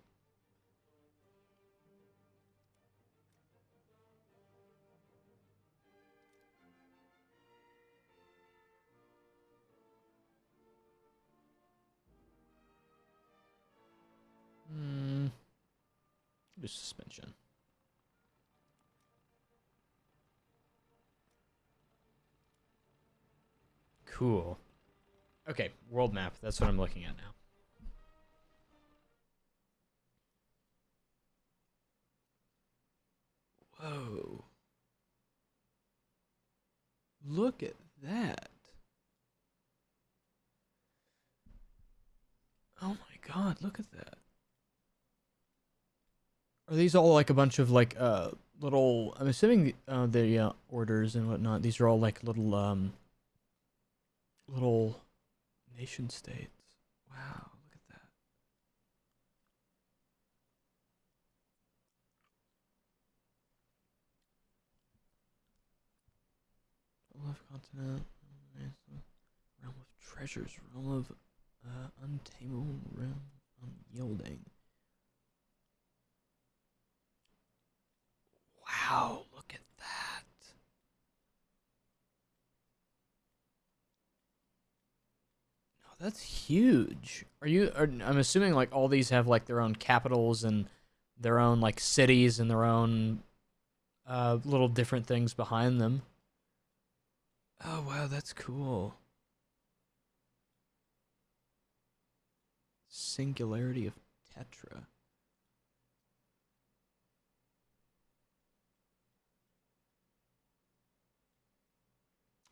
Do suspension. Cool. Okay, world map. That's what I'm looking at now. Whoa. Look at that. Oh my god, look at that. Are these all like a bunch of like little, I'm assuming the orders and whatnot, these are all like little little nation states. Wow, look at that. Realm of continent, realm of treasures, realm of untamable, realm of unyielding. Wow, look at that. No, that's huge. I'm assuming like all these have like their own capitals and their own like cities and their own little different things behind them. Oh wow, that's cool. Singularity of Tetra.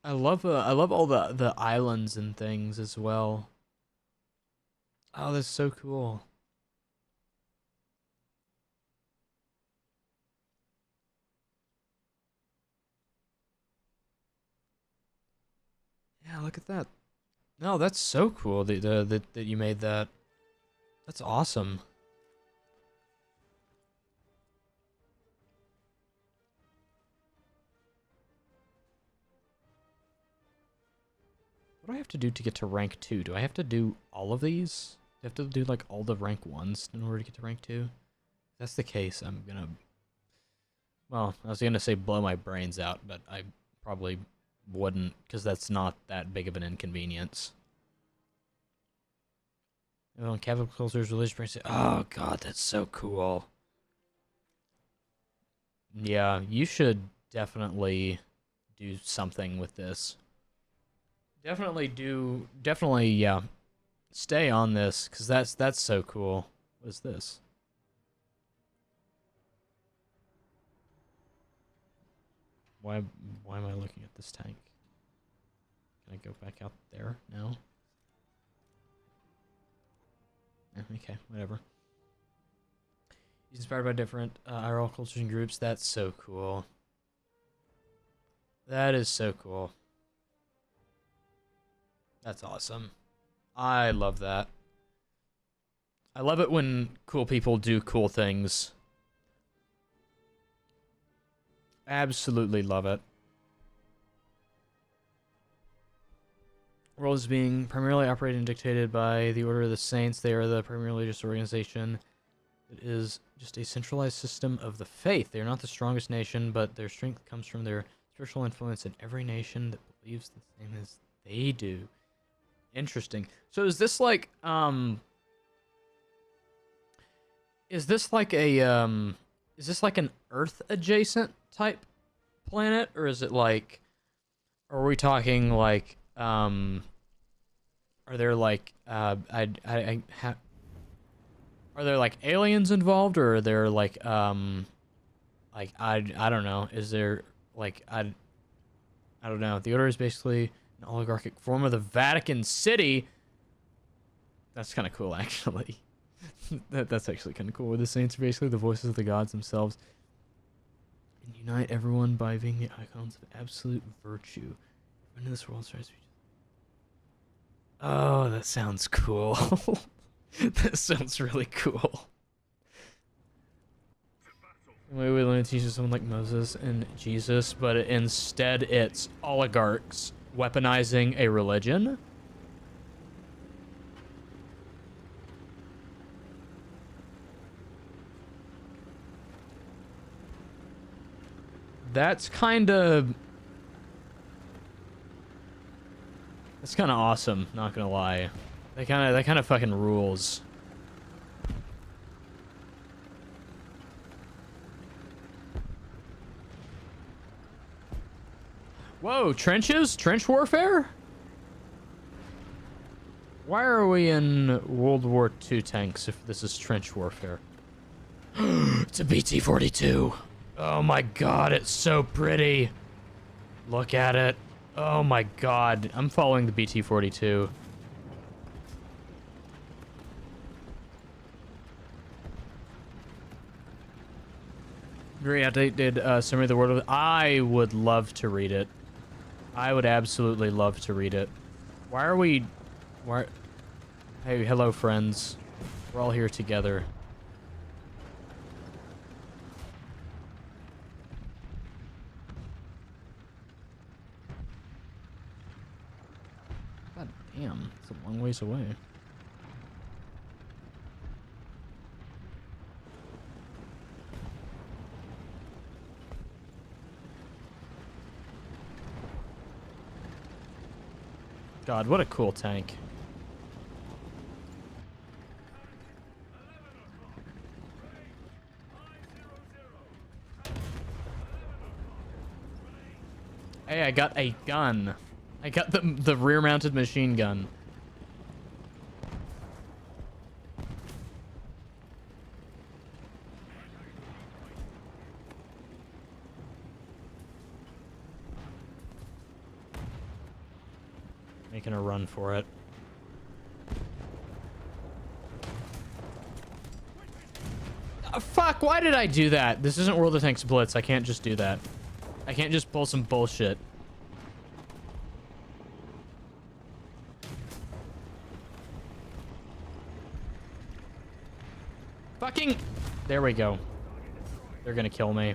I love all the islands and things as well. Oh, that's so cool. Yeah, look at that. No, that's so cool that you made that. That's awesome. What do I have to do to get to rank 2? Do I have to do all of these? Do I have to do like all the rank 1s in order to get to rank 2? If that's the case, I'm gonna... Well, I was gonna say blow my brains out, but I probably wouldn't, because that's not that big of an inconvenience. Oh, capital cultures, religious brains. Oh god, that's so cool. Yeah, you should definitely do something with this. Definitely, yeah. Stay on this, because that's so cool. What is this? Why am I looking at this tank? Can I go back out there now? Okay, whatever. He's inspired by different IRL cultures and groups. That's so cool. That is so cool. That's awesome. I love that. I love it when cool people do cool things. Absolutely love it. World is being primarily operated and dictated by the Order of the Saints. They are the primarily religious organization. It is just a centralized system of the faith. They are not the strongest nation, but their strength comes from their spiritual influence in every nation that believes the same as they do. Interesting. So is this like is this like an Earth adjacent type planet, or is it like, are we talking like are there like are there like aliens involved, or are there like I don't know, is there like I don't know. The Order is basically an oligarchic form of the Vatican City. That's kind of cool, actually. That's actually kind of cool. Where the saints are basically the voices of the gods themselves, and unite everyone by being the icons of absolute virtue. When this world starts to be... Oh, that sounds cool. That sounds really cool. We would learn to teach someone like Moses and Jesus, but instead it's oligarchs weaponizing a religion. That's kind of awesome, not gonna lie. That kind of fucking rules. Whoa, trenches? Trench warfare? Why are we in World War II tanks if this is trench warfare? It's a BT-42. Oh my god, it's so pretty. Look at it. Oh my god. I'm following the BT-42. Very outdated summary of the world. I would love to read it. I would absolutely love to read it. Why are we... Why... Hey, hello, friends. We're all here together. God damn, it's a long ways away. God, what a cool tank. Hey, I got a gun. I got the rear-mounted machine gun. Making a run for it. Oh, fuck, why did I do that? This isn't World of Tanks Blitz. I can't just do that. I can't just pull some bullshit. Fucking... There we go. They're gonna kill me.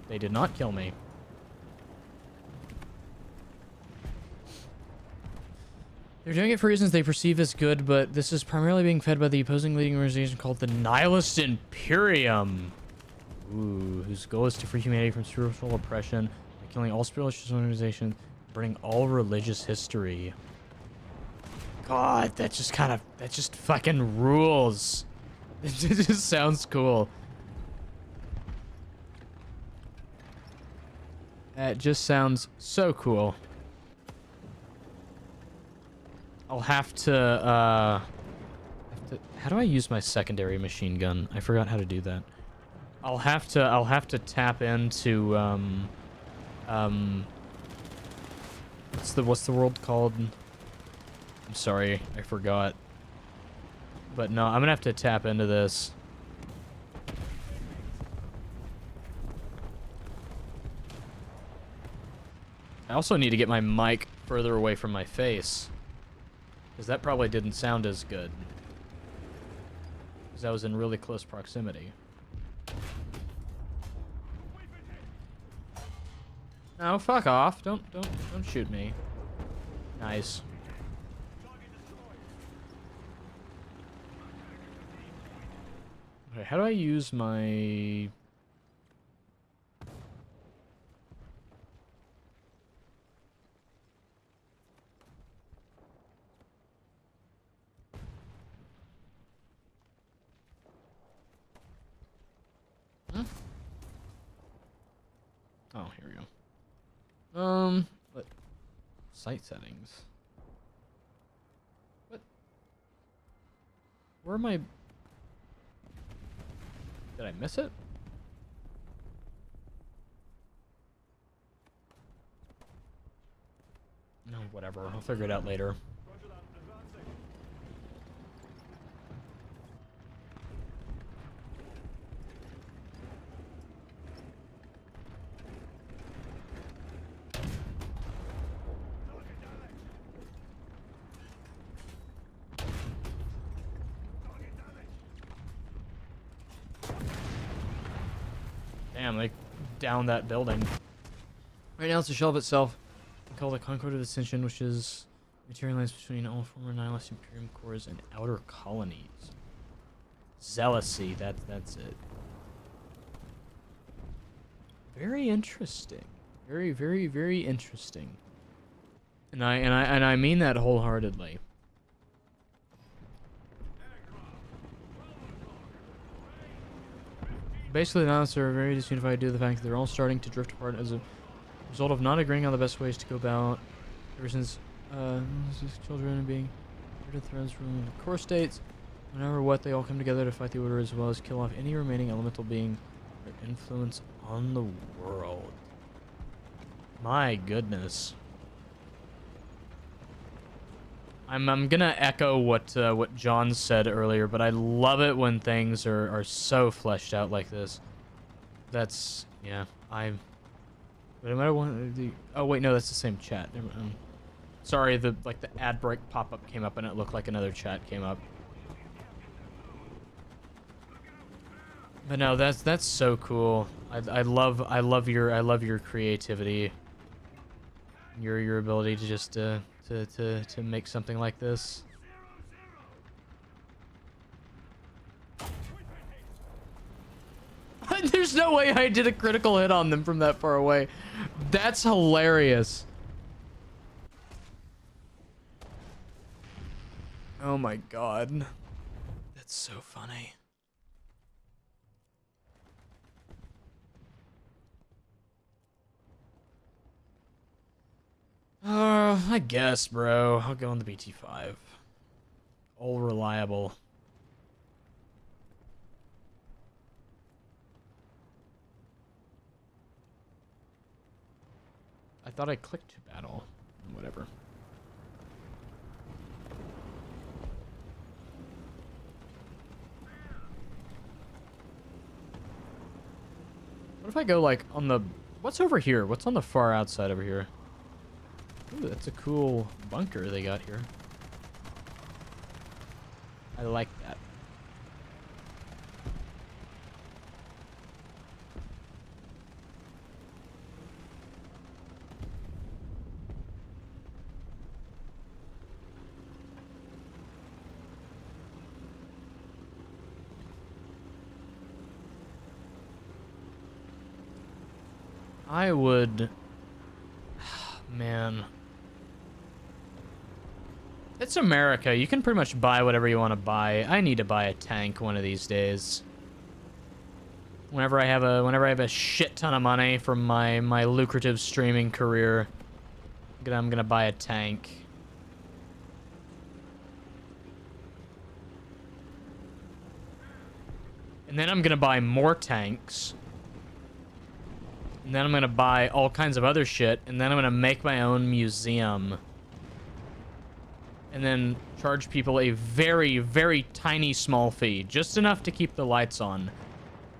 They did not kill me. They're doing it for reasons they perceive as good, but this is primarily being fed by the opposing leading organization called the Nihilist Imperium. Ooh, whose goal is to free humanity from spiritual oppression by killing all spiritual organizations, burning all religious history. God, that just fucking rules. It just sounds cool. That just sounds so cool. I'll have to, how do I use my secondary machine gun? I forgot how to do that. I'll have to tap into, what's the world called? I'm sorry, I forgot. But no, I'm gonna have to tap into this. I also need to get my mic further away from my face. Because that probably didn't sound as good. Because I was in really close proximity. No, fuck off. Don't shoot me. Nice. Okay, how do I use my... Huh? Oh, here we go. What? Site settings. What? Where am I? Did I miss it? No, whatever. I'll figure it out later. Damn, they down that building. Right now it's the shelf itself. We call it Concord of Ascension, which is materialized between all former Nihilist Imperium cores and outer colonies. Zealousy, that's it. Very interesting. Very, very, very interesting. And I mean that wholeheartedly. Basically, the Nihilists are very disunified due to the fact that they're all starting to drift apart as a result of not agreeing on the best ways to go about. Ever since children and being threads from the core states, whenever what they all come together to fight the Order as well as kill off any remaining elemental being their influence on the world. My goodness. I'm gonna echo what John said earlier, but I love it when things are so fleshed out like this. That's, yeah, But I might want the. Oh wait, no, that's the same chat. Sorry, the ad break pop up came up and it looked like another chat came up. But no, that's so cool. I love your creativity. Your ability to just to make something like this. There's no way I did a critical hit on them from that far away. That's hilarious. Oh my god. That's so funny. I guess, bro. I'll go on the BT5. All reliable. I thought I clicked to battle. Whatever. What if I go like on the... What's over here? What's on the far outside over here? Ooh, that's a cool bunker they got here. I like that. I would... Man. It's America. You can pretty much buy whatever you want to buy. I need to buy a tank one of these days. Whenever I have a shit ton of money from my lucrative streaming career, I'm gonna buy a tank. And then I'm gonna buy more tanks. And then I'm gonna buy all kinds of other shit, and then I'm gonna make my own museum. And then charge people a very, very tiny small fee, just enough to keep the lights on,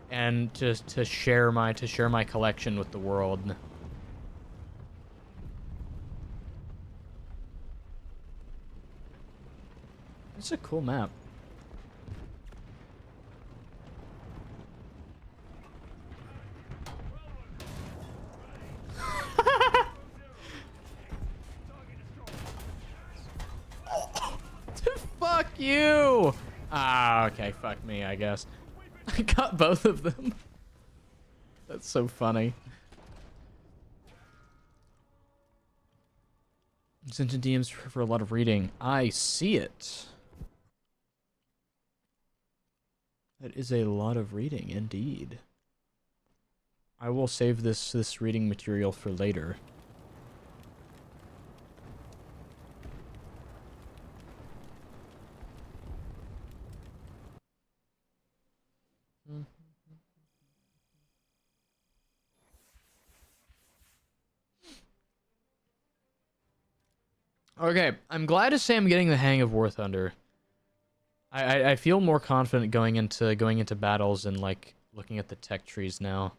and to share my collection with the world. It's a cool map. Fuck you! Ah, okay, fuck me, I guess. I got both of them. That's so funny. Sent to DMs for a lot of reading. I see it. That is a lot of reading, indeed. I will save this reading material for later. Okay, I'm glad to say I'm getting the hang of War Thunder. I feel more confident going into battles and like looking at the tech trees now.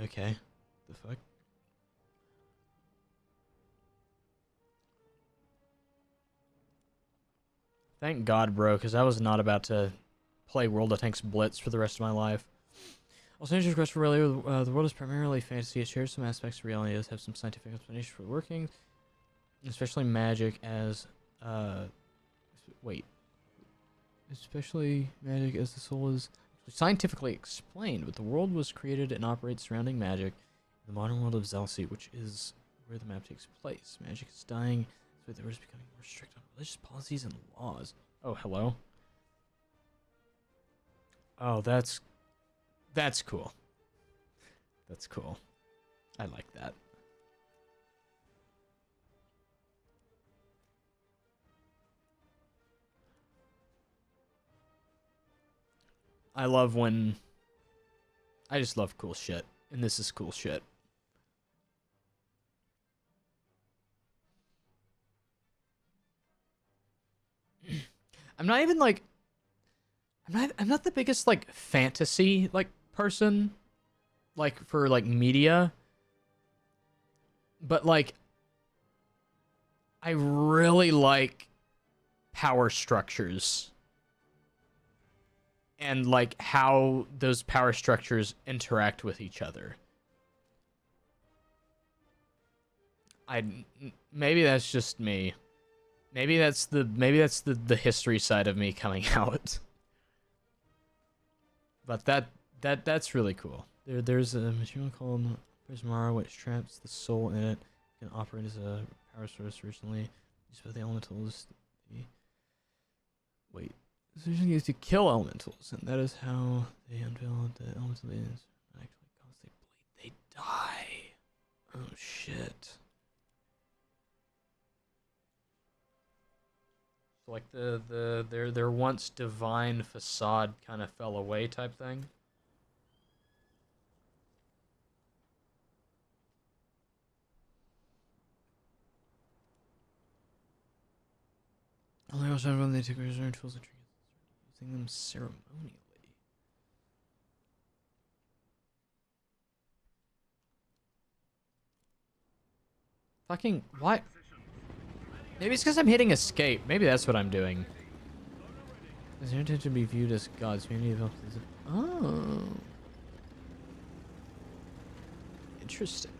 Okay, the fuck? Thank God, bro, because I was not about to play World of Tanks Blitz for the rest of my life. Also, interesting question for earlier. The world is primarily fantasy. It shares some aspects of reality. It does have some scientific explanation for the workings, especially magic as especially magic as the soul is scientifically explained. But the world was created and operates surrounding magic. The modern world of Zelsi, which is where the map takes place. Magic is dying. So the world is becoming more strict on religious policies and laws. Oh, hello. Oh, that's cool. That's cool. I like that. I love when... I just love cool shit. And this is cool shit. I'm not even like I'm not the biggest like fantasy like person like for like media, but like I really like power structures and like how those power structures interact with each other. Maybe that's just me. Maybe that's the history side of me coming out. But that's really cool. There's a material called Prismara which traps the soul in it. It can operate as a power source originally used by the elementals. Wait. It's usually used to kill elementals, and that is how they unveil the elemental beings actually cause they bleed. They die. Oh shit. So like their once divine facade kind of fell away type thing. Only also when they took reserve tools and trinkets, using them ceremonially. Fucking what? Maybe it's because I'm hitting escape. Maybe that's what I'm doing. Is there intent to be viewed as gods? Maybe oh, interesting.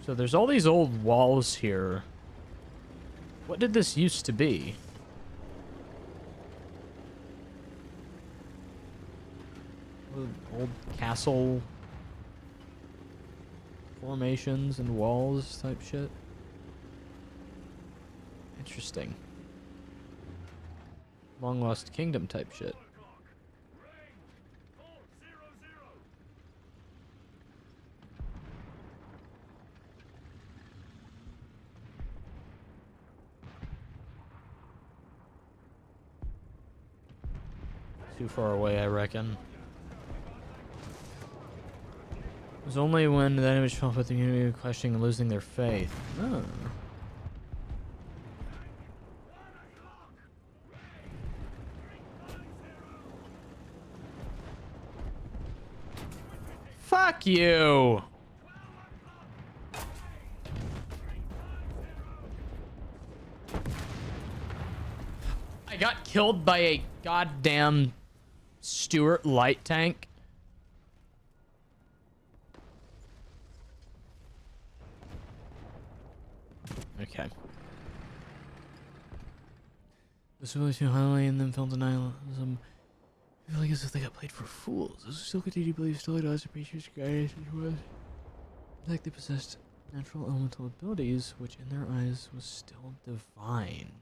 So there's all these old walls here. What did this used to be? Old castle formations and walls type shit. Interesting. Long lost kingdom type shit. Too far away, I reckon. It was only when that image fell with the community questioning and losing their faith. Oh. Fuck you! I got killed by a goddamn Stuart light tank. Okay. This really too highly and then felt denialism. I feel like as if they got played for fools. Those who still continue to believe still idolize their preachers, guidance, was like they possessed natural elemental abilities, which in their eyes was still divine.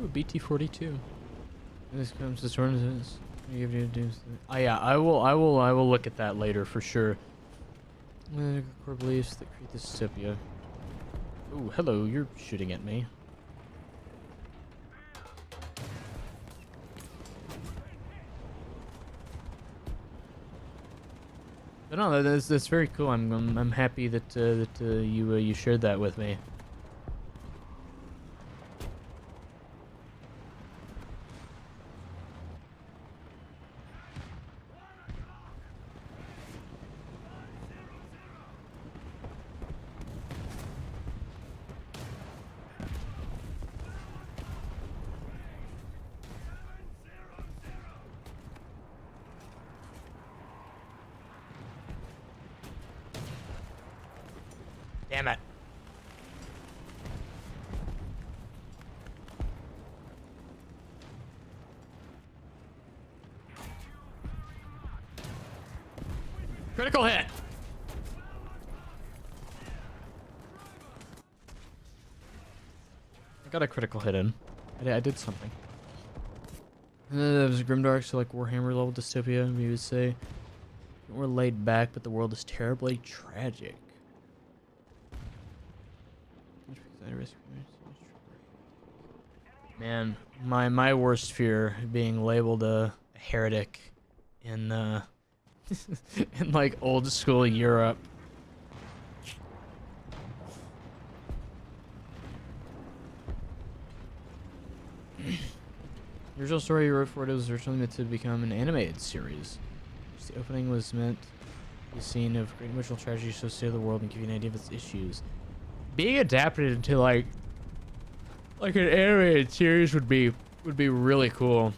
Ooh, BT-42. This comes to sort of this. Oh yeah, I will look at that later for sure. Core beliefs that create this dystopia. Ooh, hello, you're shooting at me. But no, that's very cool. I'm happy that you shared that with me. Damn it. Critical hit. I got a critical hit in. I did something. It was grimdark, so like Warhammer level dystopia, we would say. We're laid back, but the world is terribly tragic. Man, my worst fear being labeled a heretic in in like old school Europe. The original story you wrote for it was originally meant to become an animated series. The opening was meant to be a scene of great emotional tragedy associated with the world and give you an idea of its issues. Being adapted into like an animated series would be really cool.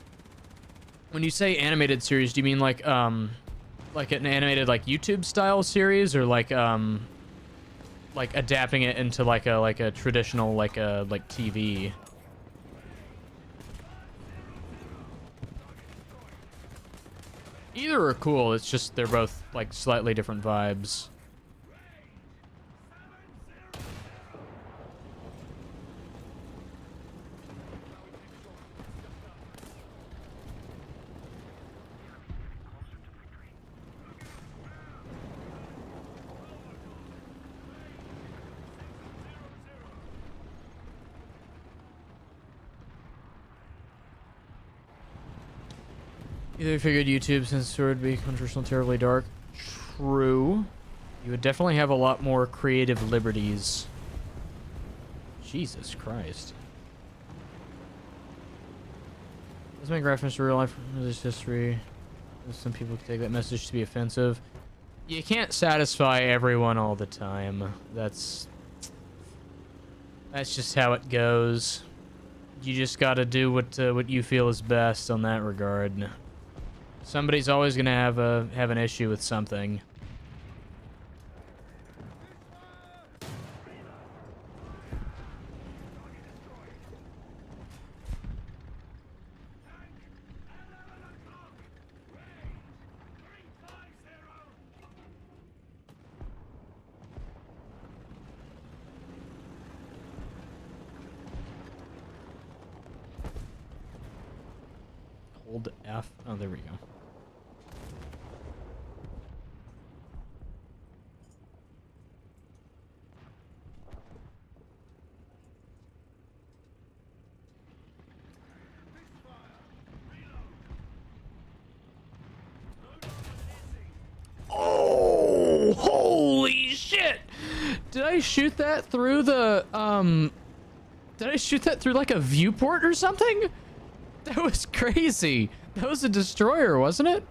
When you say animated series, do you mean like an animated like YouTube style series, or like adapting it into like a traditional like TV? Either are cool, it's just they're both like slightly different vibes. Either figured YouTube, since it would be controversial and terribly dark. True. You would definitely have a lot more creative liberties. Jesus Christ. Let's make reference to real life religious history. Some people take that message to be offensive. You can't satisfy everyone all the time. That's just how it goes. You just gotta do what you feel is best on that regard. Somebody's always gonna have an issue with something. Hold F. Oh, there we go. Oh, holy shit! Did I shoot that through the, did I shoot that through like a viewport or something? That was crazy. That was a destroyer, wasn't it?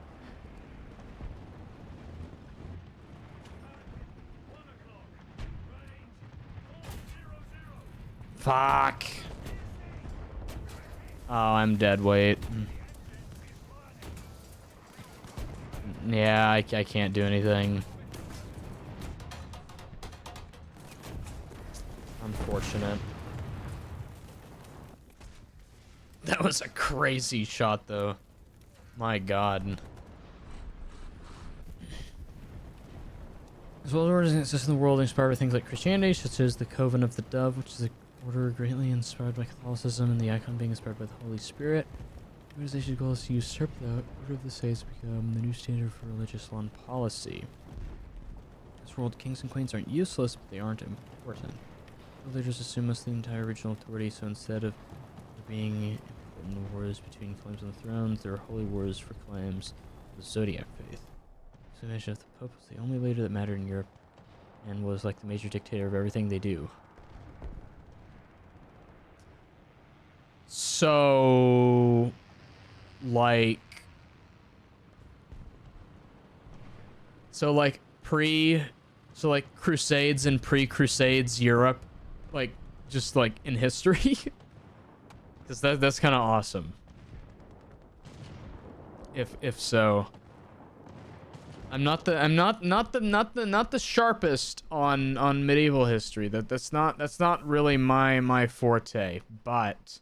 Fuck. Oh, I'm dead weight. Yeah, I can't do anything. Unfortunate. That was a crazy shot, though. My God. As well as orders that exist in the world inspired by things like Christianity, such as the Coven of the Dove, which is an order greatly inspired by Catholicism, and the icon being inspired by the Holy Spirit. The organization's goal is to usurp the Order of the Saints to become the new standard for religious law and policy. In this world, kings and queens aren't useless, but they aren't important. Villagers assume most of the entire original authority, so instead of being in the wars between claims on the thrones, there are holy wars for claims of the Zodiac faith. So imagine if the Pope was the only leader that mattered in Europe and was like the major dictator of everything they do. So, like Crusades and pre-Crusades Europe, like, just like in history. Because that's kind of awesome. If so, I'm not the sharpest on medieval history. That's not really my forte. But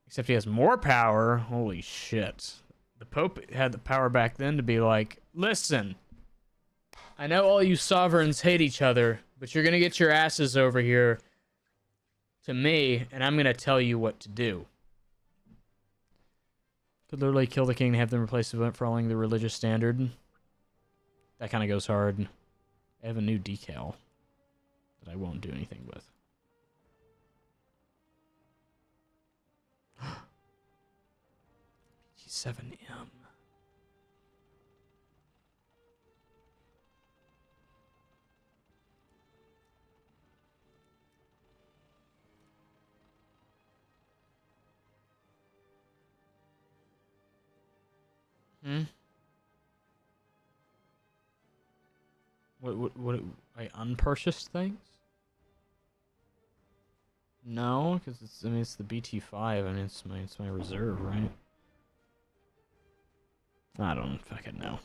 except he has more power. Holy shit! The Pope had the power back then to be like, listen, I know all you sovereigns hate each other, but you're gonna get your asses over here to me, and I'm gonna tell you what to do. Could literally kill the king and have them replace the event following the religious standard. That kind of goes hard. I have a new decal that I won't do anything with. BT7M. What, I unpurchased things? No, because it's, I mean, it's the BT5. I mean, it's my reserve, right? I don't fucking know.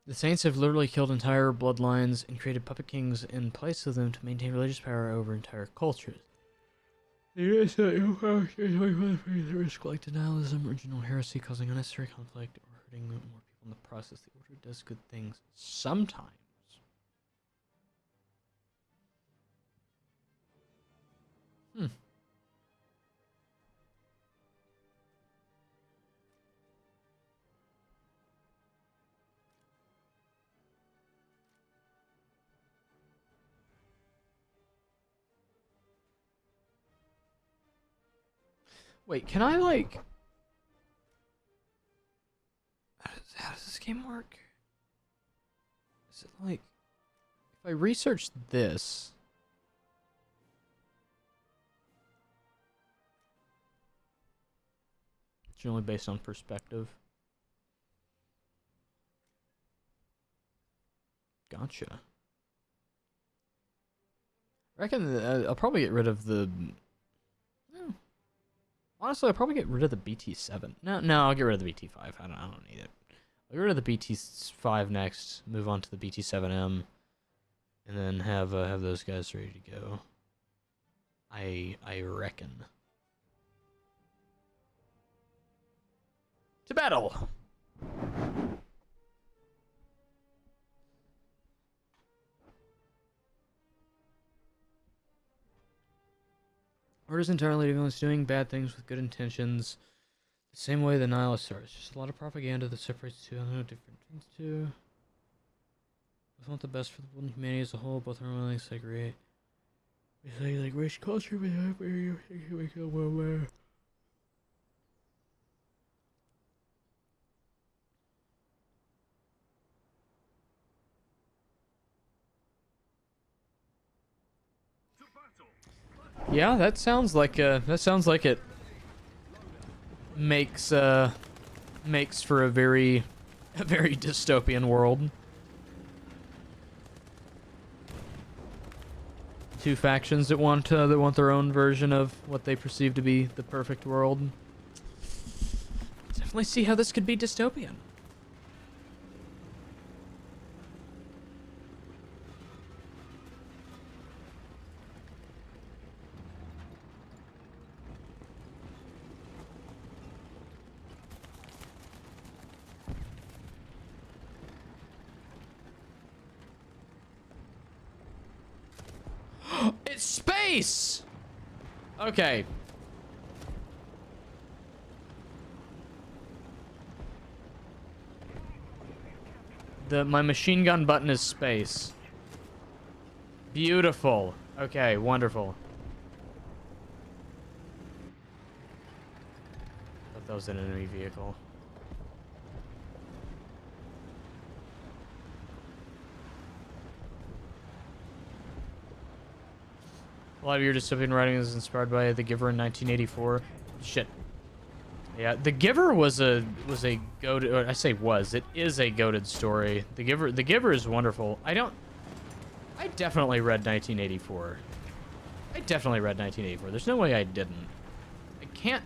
The Saints have literally killed entire bloodlines and created puppet kings in place of them to maintain religious power over entire cultures. The risk like denialism, original heresy, causing unnecessary conflict, or hurting more people in the process. The Order does good things sometimes. Wait, can I, like... How does this game work? Is it like... If I research this... It's only based on perspective. Gotcha. I reckon I'll probably get rid of the... Honestly, I'll probably get rid of the BT7. No, I'll get rid of the BT5. I don't need it. I'll get rid of the BT5 next. Move on to the BT7M, and then have those guys ready to go. I reckon. To battle. Order's entirely everyone's doing bad things with good intentions. The same way the nihilists are. It's just a lot of propaganda that separates two. I don't know different things too. Both want the best for the world and humanity as a whole. Both are willing to segregate. We say like race culture, but where you think we go where? Yeah, that sounds like it makes for a very dystopian world. Two factions that want their own version of what they perceive to be the perfect world. Definitely see how this could be dystopian. It's space! Okay. My machine gun button is space. Beautiful. Okay, wonderful. Thought that was an enemy vehicle. A lot of your dystopian writing is inspired by The Giver in 1984. Shit. Yeah, The Giver was a goated, or I say was, it is a goated story. The Giver is wonderful. I definitely read 1984. I definitely read 1984. There's no way I didn't. I can't.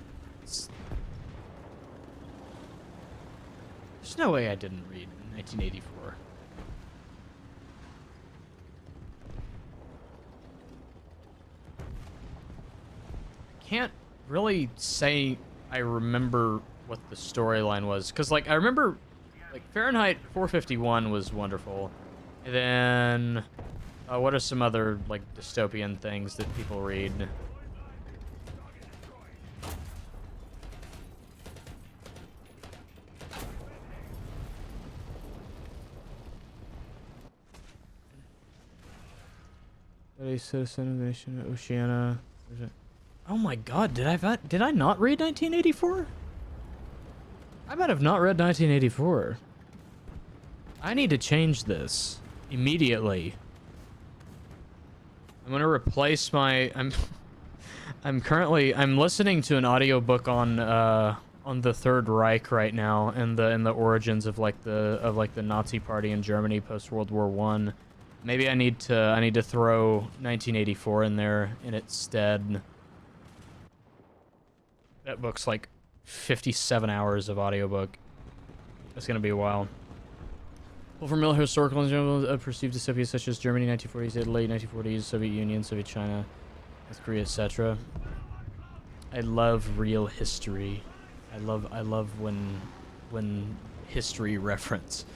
There's no way I didn't read 1984. Can't really say I remember what the storyline was, because like I remember like Fahrenheit 451 was wonderful, and then what are some other like dystopian things that people read? A citizen of the nation of Oceania. Oh my god, did I not read 1984? I might have not read 1984. I need to change this immediately. I'm gonna replace my I'm listening to an audiobook on the Third Reich right now, and the origins of the Nazi Party in Germany post World War I. Maybe I need to throw 1984 in there in its stead. That book's like 57 hours of audiobook. That's gonna be a while. Well, for real historical in general, perceived dystopias such as Germany 1940s, Italy 1940s, Soviet Union, Soviet China, North Korea, etc. I love real history. I love when history reference.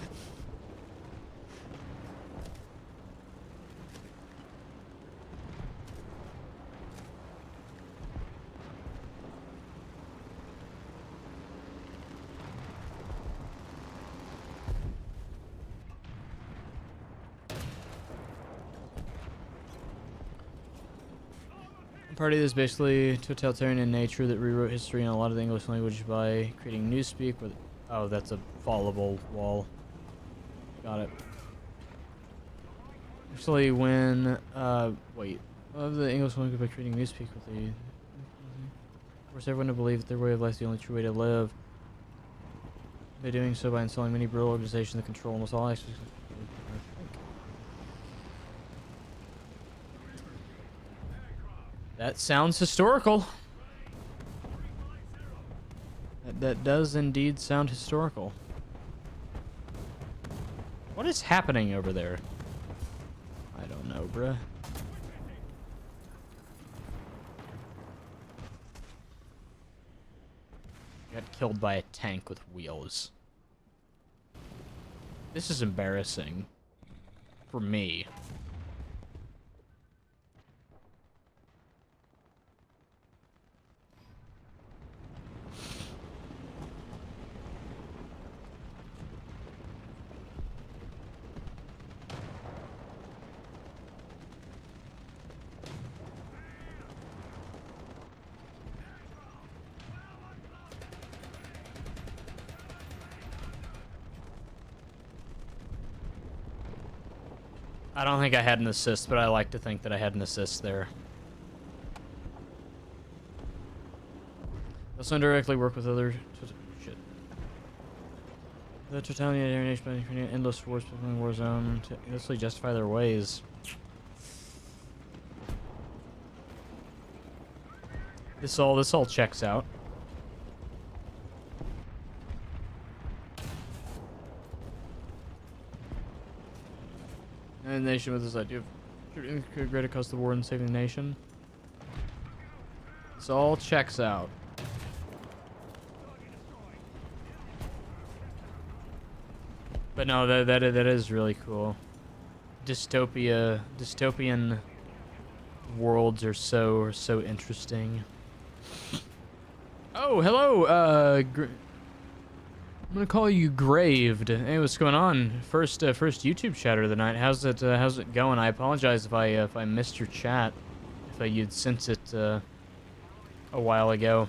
Party that's basically totalitarian in nature that rewrote history in a lot of the English language by creating newspeak with... Oh, that's a fallable wall. Got it. Actually, when... wait. Of the English language by creating newspeak with the... Of course, everyone to believe that their way of life is the only true way to live. By doing so by installing many brutal organizations that control almost all aspects of... That sounds historical. That does indeed sound historical. What is happening over there? I don't know, bruh. Got killed by a tank with wheels. This is embarrassing. For me. I don't think I had an assist, but I like to think that I had an assist there. Also indirectly work with other... Shit. The totalitarian nation by creating endless wars between war zone to endlessly justify their ways. This all checks out. And the nation with this idea of greater cause the war and saving the nation. This all checks out. But no, that is really cool. Dystopian worlds are so interesting. Oh, hello, I'm gonna call you Graved. Hey, what's going on? First YouTube chatter of the night. How's it going? I apologize if I missed your chat, if you'd sent it a while ago.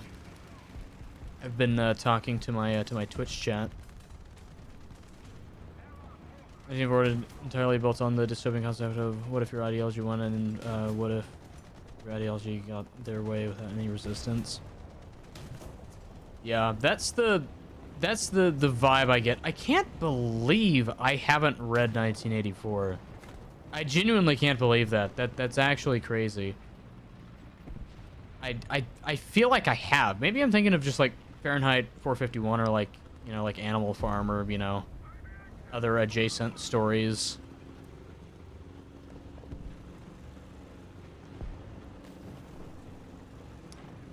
I've been talking to my Twitch chat. I think we're entirely built on the dystopian concept of what if your ideology won and what if your ideology got their way without any resistance. Yeah, that's the vibe I get. I can't believe I haven't read 1984. I genuinely can't believe that. That's actually crazy. I feel like I have. Maybe I'm thinking of just like Fahrenheit 451 or like, you know, like Animal Farm or, you know, other adjacent stories.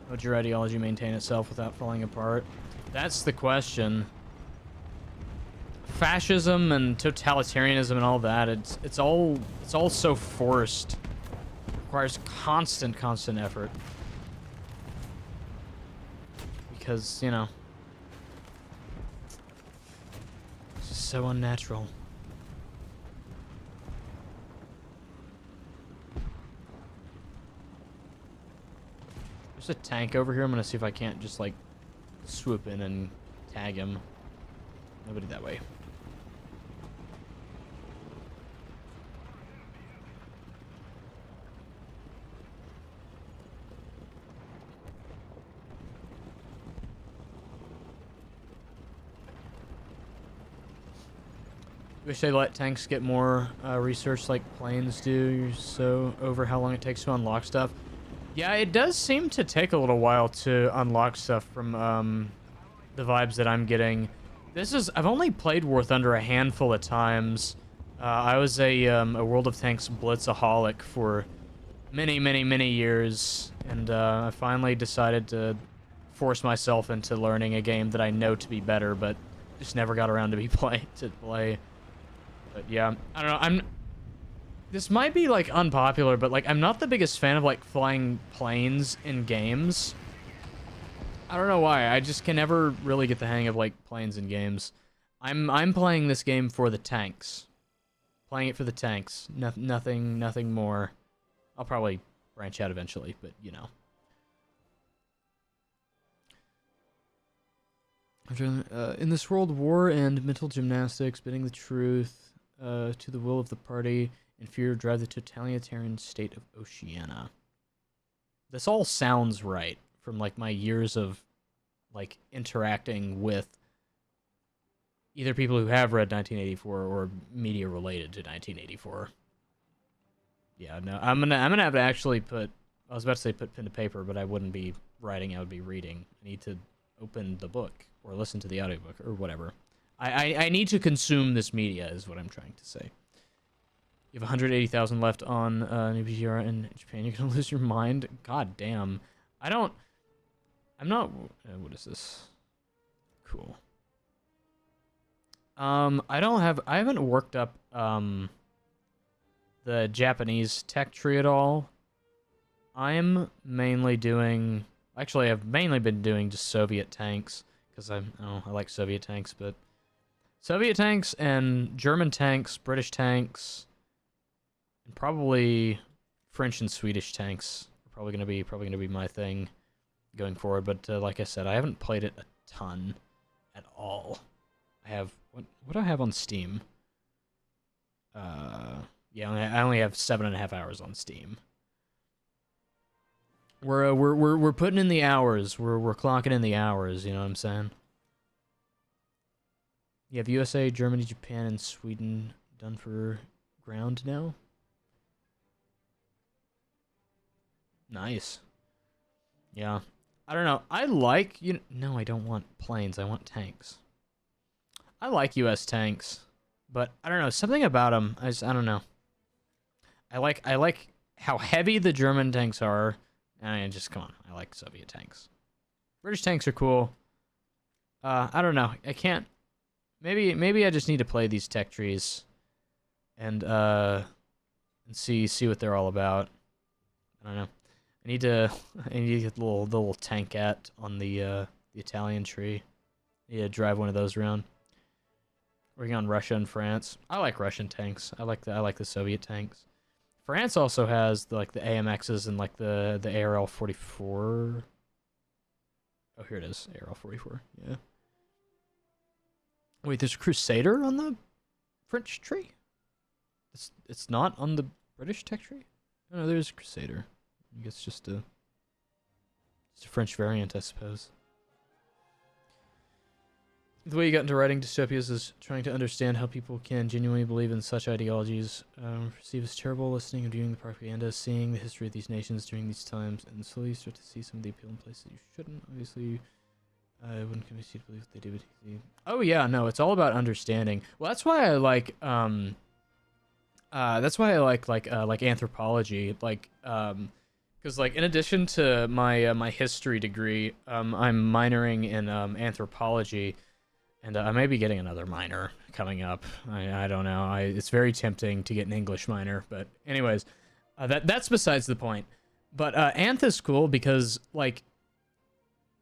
Would your ideology maintain itself without falling apart? That's the question. Fascism and totalitarianism and all that, it's all so forced. Requires constant effort. Because, you know, it's just so unnatural. There's a tank over here. I'm gonna see if I can't just like swoop in and tag him. Nobody that way. Wish they let tanks get more research like planes do, so over how long it takes to unlock stuff. Yeah, it does seem to take a little while to unlock stuff from the vibes that I'm getting. I've only played War Thunder a handful of times. I was a World of Tanks blitzaholic for many years, and I finally decided to force myself into learning a game that I know to be better, but just never got around to play. But yeah, I don't know. This might be like unpopular, but like I'm not the biggest fan of like flying planes in games. I don't know why. I just can never really get the hang of like planes in games. I'm playing this game for the tanks. Playing it for the tanks. Nothing more. I'll probably branch out eventually, but you know. In this world, war and mental gymnastics, bending the truth to the will of the party, and fear drive the totalitarian state of Oceania. This all sounds right from like my years of like interacting with either people who have read 1984 or media related to 1984. Yeah, no, I'm gonna have to actually put. I was about to say put pen to paper, but I wouldn't be writing. I would be reading. I need to open the book or listen to the audiobook or whatever. I need to consume this media is what I'm trying to say. You have 180,000 left on new PGR in Japan. You're gonna lose your mind. God damn. I'm not. What is this? Cool. I haven't worked up the Japanese tech tree at all. I'm mainly doing. Actually, I've mainly been doing just Soviet tanks because I like Soviet tanks, but Soviet tanks and German tanks, British tanks, and probably French and Swedish tanks are probably gonna be my thing going forward. But like I said, I haven't played it a ton at all. I have what do I have on Steam? Yeah, I only have 7.5 hours on Steam. We're putting in the hours. We're clocking in the hours. You know what I'm saying? You have USA, Germany, Japan, and Sweden done for ground now. Nice. Yeah. I don't know. I like No, I don't want planes. I want tanks. I like US tanks, but I don't know, something about them. I don't know. I like how heavy the German tanks are. And just come on, I like Soviet tanks. British tanks are cool. I don't know. I can't. Maybe I just need to play these tech trees, and see what they're all about. I don't know. I need to get the little tankette on the Italian tree. I need to drive one of those around. Working on Russia and France. I like Russian tanks. I like the Soviet tanks. France also has the AMXs and like the ARL 44. Oh, here it is, ARL 44. Yeah. Wait, there's a Crusader on the French tree. It's not on the British tech tree. Oh, no, there's a Crusader. I guess just a French variant, I suppose. The way you got into writing dystopias is trying to understand how people can genuinely believe in such ideologies, perceive as terrible, listening and viewing the propaganda, seeing the history of these nations during these times, and slowly you start to see some of the appeal in places you shouldn't. Obviously, I wouldn't convince you to believe what they do. But oh yeah, no, it's all about understanding. Well, that's why I like like anthropology, like, because Because like in addition to my my history degree, I'm minoring in anthropology, and I may be getting another minor coming up. I don't know. It's very tempting to get an English minor, but anyways, that's besides the point. But anth is cool because like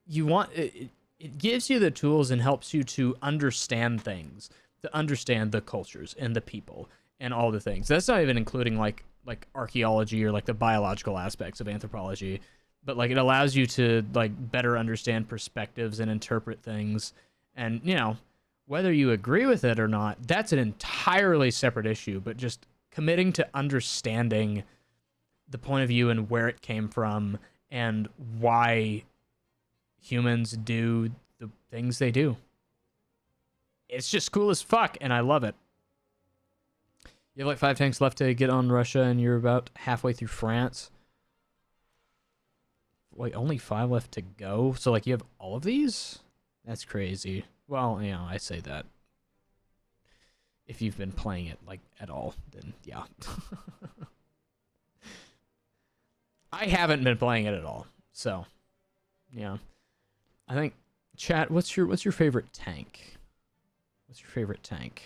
you want it gives you the tools and helps you to understand things, to understand the cultures and the people and all the things. That's not even including like archaeology or like the biological aspects of anthropology, but like it allows you to like better understand perspectives and interpret things. And you know, whether you agree with it or not, that's an entirely separate issue, but just committing to understanding the point of view and where it came from and why humans do the things they do. It's just cool as fuck, and I love it. You have like 5 tanks left to get on Russia, and you're about halfway through France. Wait, only 5 left to go? So, like, you have all of these? That's crazy. Well, you know, I say that. If you've been playing it, like, at all, then yeah. I haven't been playing it at all, so, yeah. I think, chat, what's your favorite tank? What's your favorite tank?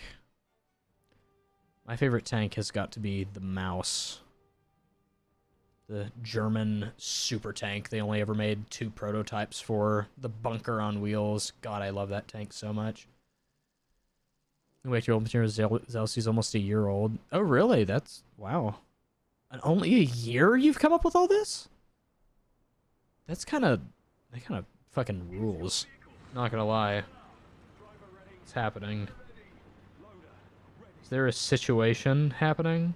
My favorite tank has got to be the Mouse. The German super tank. They only ever made 2 prototypes for. The bunker on wheels. God, I love that tank so much. Wait, your old material Zelsi's almost a year old. Oh, really? That's... wow. And only a year you've come up with all this? That's kind of... that kind of fucking rules. Not gonna lie. What's happening? Is there a situation happening?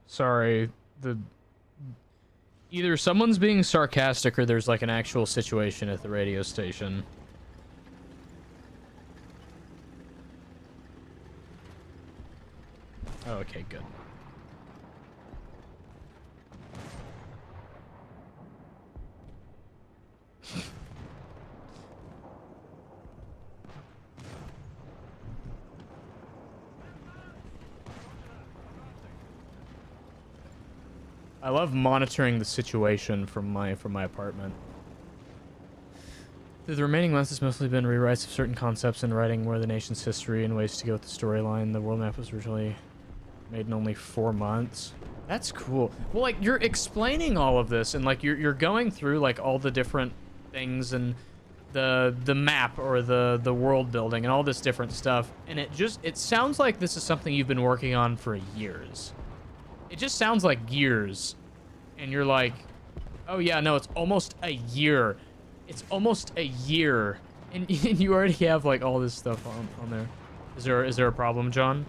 Sorry, either someone's being sarcastic or there's like an actual situation at the radio station. Oh, okay, good. I love monitoring the situation from my apartment. Through the remaining months, it's mostly been rewrites of certain concepts and writing more of the nation's history and ways to go with the storyline. The world map was originally made in only 4 months. That's cool. Well, like, you're explaining all of this, and like you're going through like all the different things and the map or the world building and all this different stuff, and it sounds like this is something you've been working on for years. It just sounds like years, and you're like, oh yeah, no, it's almost a year. It's almost a year, and you already have like all this stuff on there. Is there a problem, John?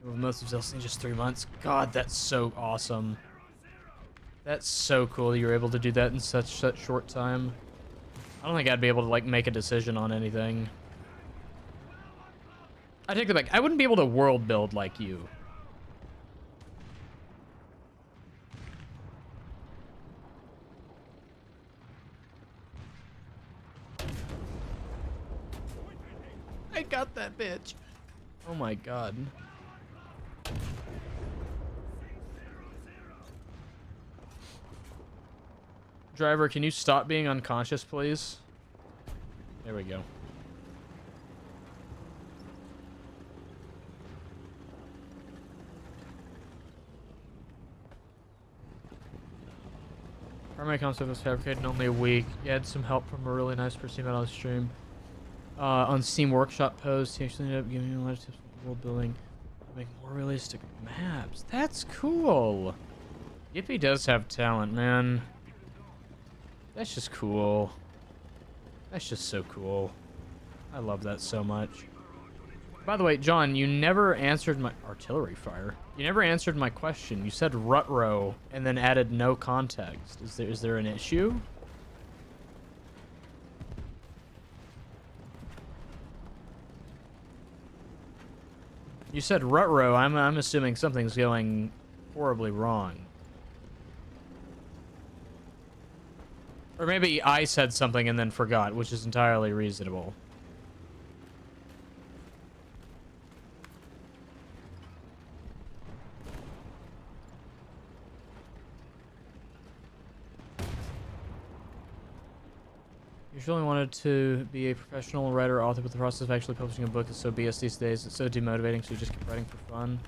Most of Zelda in just 3 months. God, that's so awesome. That's so cool you're able to do that in such short time. I don't think I'd be able to like make a decision on anything. I take it back. I wouldn't be able to world build like you. I got that bitch. Oh my god. Driver, can you stop being unconscious, please? There we go. Our concept was fabricated in only a week. You had some help from a really nice person on the stream. On Steam Workshop post, he actually ended up giving me a lot of tips on world building. Make more realistic maps. That's cool. Yippee does have talent, man. That's just cool. That's just so cool. I love that so much. By the way, John, you never answered my artillery fire. You never answered my question. You said Rutro and then added no context. Is there an issue? You said rut-row. I'm assuming something's going horribly wrong. Or maybe I said something and then forgot, which is entirely reasonable. Usually wanted to be a professional writer or author, but the process of actually publishing a book is so BS these days. It's so demotivating, so you just keep writing for fun.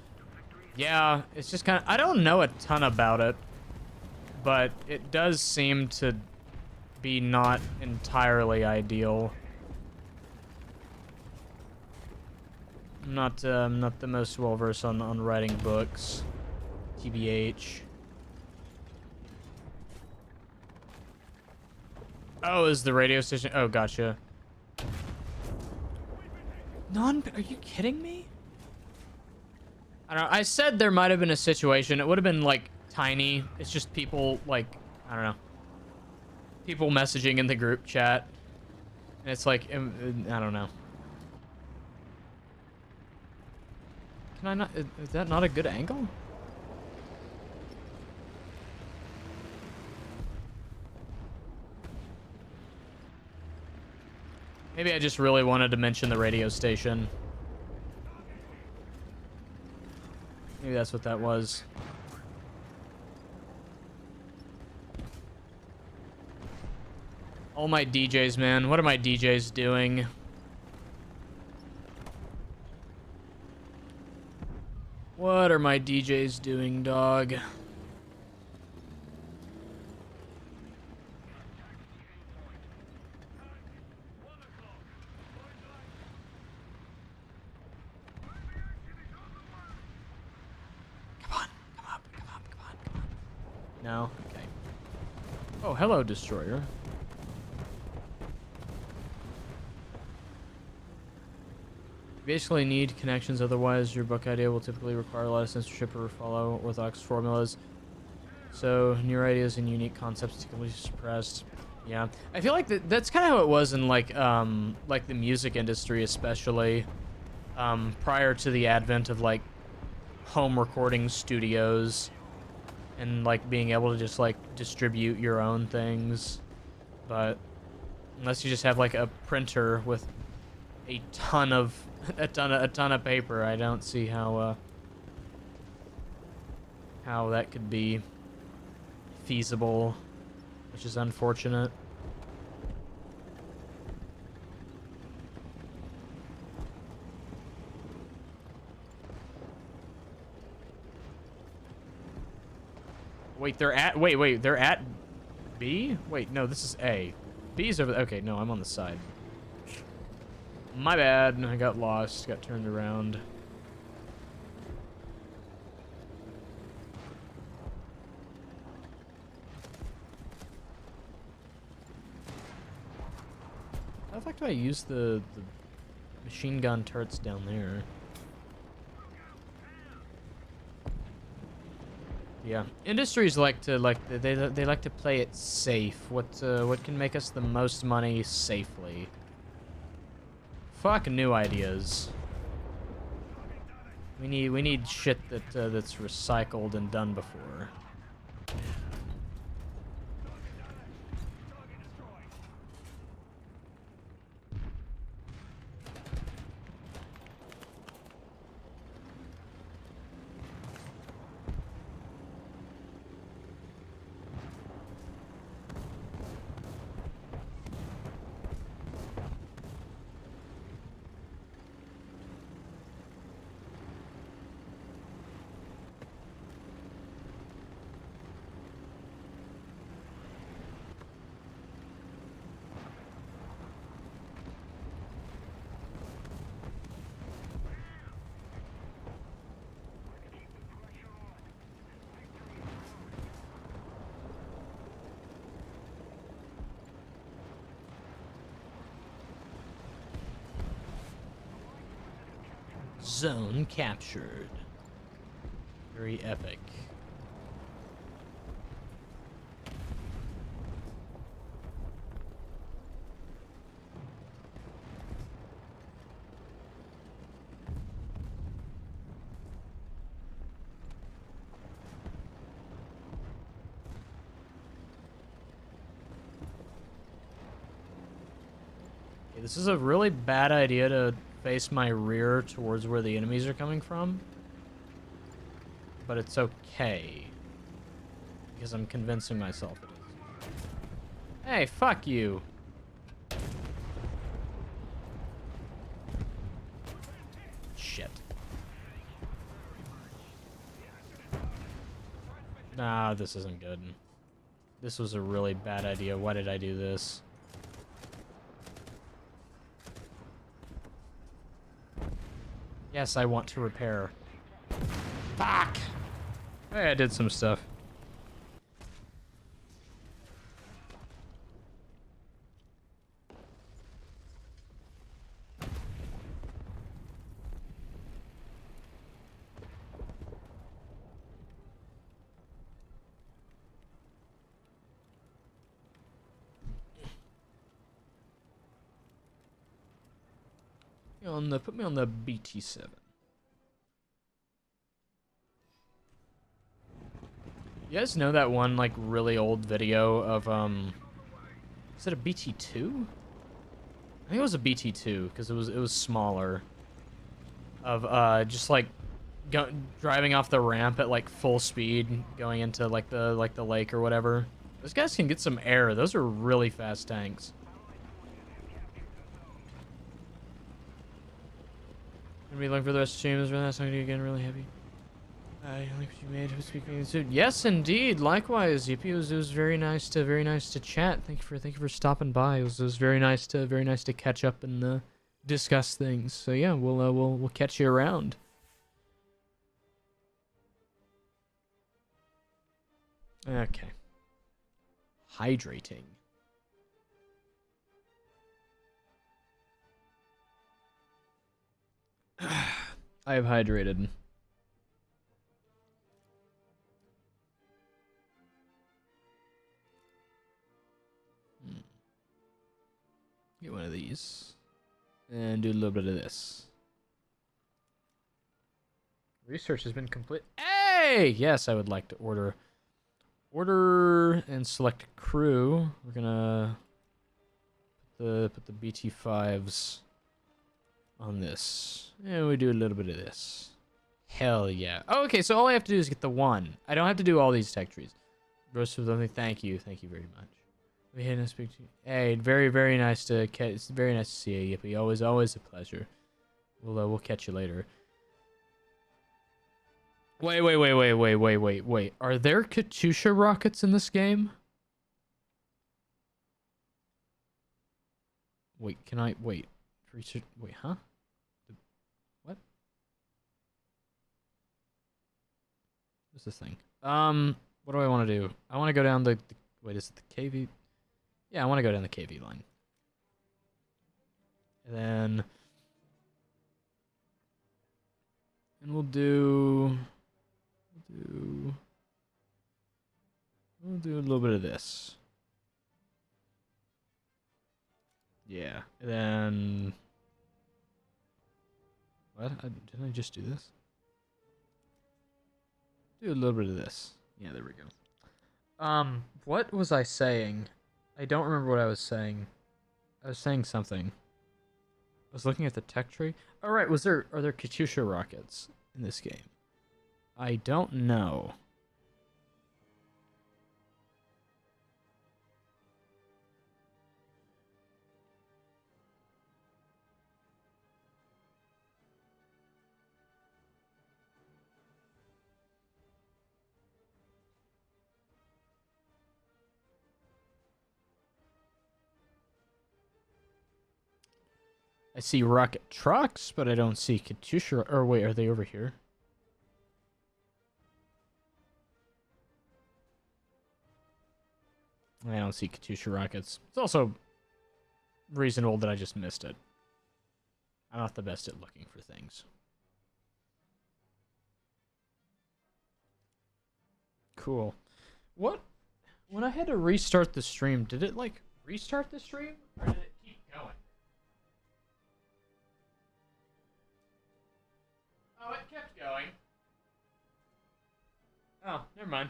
Yeah, it's just kind of... I don't know a ton about it, but it does seem to be not entirely ideal. I'm not the most well-versed on writing books. TBH. Oh, is the radio station... Oh, gotcha. Are you kidding me? I don't know. I said there might have been a situation. It would have been, like, tiny. It's just people, like... I don't know. People messaging in the group chat. And it's like... I don't know. Can I not... Is that not a good angle? Maybe I just really wanted to mention the radio station. Maybe that's what that was. All my DJs, man. What are my DJs doing? What are my DJs doing, dog? No? Okay. Oh, hello, Destroyer. You basically need connections, otherwise your book idea will typically require a lot of censorship or follow orthodox formulas. So, new ideas and unique concepts typically suppressed. Yeah. I feel like that's kind of how it was in, like the music industry, especially. Prior to the advent of, like, home recording studios. And, like, being able to just, like, distribute your own things. But unless you just have, like, a printer with a ton of paper, I don't see how that could be feasible, which is unfortunate. Wait, they're at B? Wait, no, this is A. B's over there. Okay, no, I'm on the side. My bad. I got lost, got turned around. How the fuck do I use the machine gun turrets down there? Yeah, industries like to they like to play it safe. What can make us the most money safely? Fuck new ideas. We need shit that's recycled and done before. Zone captured. Very epic. this is a really bad idea to face my rear towards where the enemies are coming from. But it's okay. Because I'm convincing myself it is. Hey, fuck you. Shit. Nah, this isn't good. This was a really bad idea. Why did I do this? Yes, I want to repair. Fuck! Hey, I did some stuff. Put me on the BT7. You guys know that one like really old video of is it a BT2? I think it was a BT2 because it was smaller. Of just like driving off the ramp at like full speed, going into like the lake or whatever. Those guys can get some air. Those are really fast tanks. Gonna be looking for the rest of the streams. Really nice talking to you again. Really happy. I like what you made. Who's speaking soon? Yes, indeed. Likewise, Yippee. It was very nice to chat. Thank you for stopping by. It was very nice to catch up and discuss things. So yeah, we'll catch you around. Okay. Hydrating. I have hydrated. Get one of these. And do a little bit of this. Research has been complete. Hey! Yes, I would like to order and select crew. We're gonna put the BT5s on this. And we do a little bit of this. Hell yeah. Oh, okay, so all I have to do is get the one. I don't have to do all these tech trees. Roast of them. Thank you very much. We had to speak to you. Hey, very nice to catch. It's very nice to see you, Yippee. Always a pleasure. We'll catch you later. Wait. Are there Katyusha rockets in this game? Wait, can I wait? Research. Wait, huh? What? What's this thing? What do I want to do? I want to go down the wait, is it the KV? Yeah, I want to go down the KV line. And then we'll do a little bit of this. Yeah, and then what? Didn't I just do this? Do a little bit of this. Yeah, there we go. What was I saying? I don't remember what I was saying. I was saying something. I was looking at the tech tree. All right, are there Katyusha rockets in this game? I don't know. I see rocket trucks, but I don't see Katyusha. Or wait, are they over here? I don't see Katyusha rockets. It's also reasonable that I just missed it. I'm not the best at looking for things. Cool. What? When I had to restart the stream, did it, like, restart the stream? Or did it keep going? Oh, it kept going. Oh, never mind.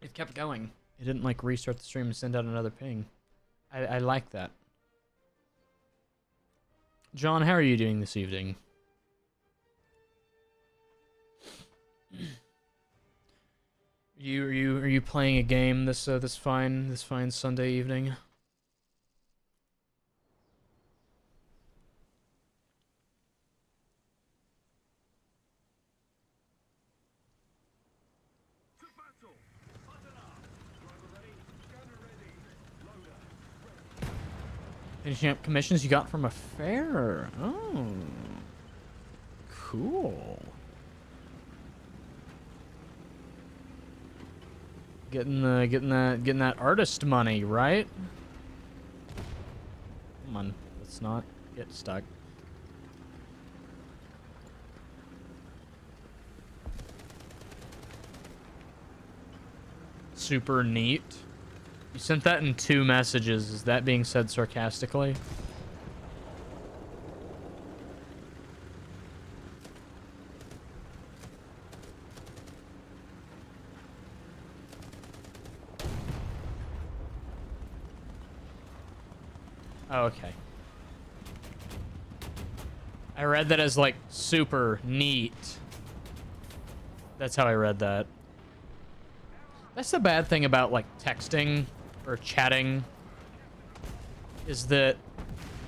It kept going. It didn't, like, restart the stream and send out another ping. I like that. John, how are you doing this evening? Are you playing a game this fine Sunday evening? To battle! Button up! Driver ready, gunner ready, loader ready. Finishing up commissions you got from a fair. Oh, cool. Getting that artist money, right? Come on, let's not get stuck. Super neat. You sent that in 2 messages. Is that being said sarcastically? Oh, okay. I read that as like super neat. That's how I read that. That's the bad thing about like texting or chatting, is that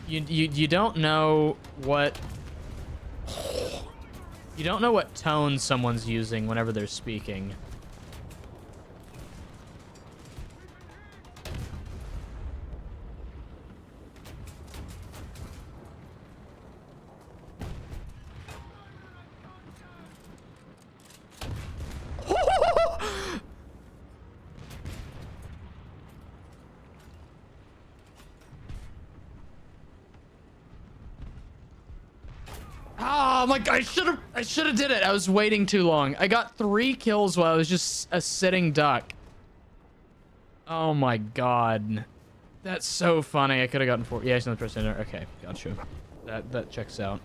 you don't know what tone someone's using whenever they're speaking. Oh my god, I should have did it. I was waiting too long. I got 3 kills while I was just a sitting duck. Oh my god. That's so funny. I could have gotten 4. Yeah, he's not the person. Okay, gotcha. That checks out.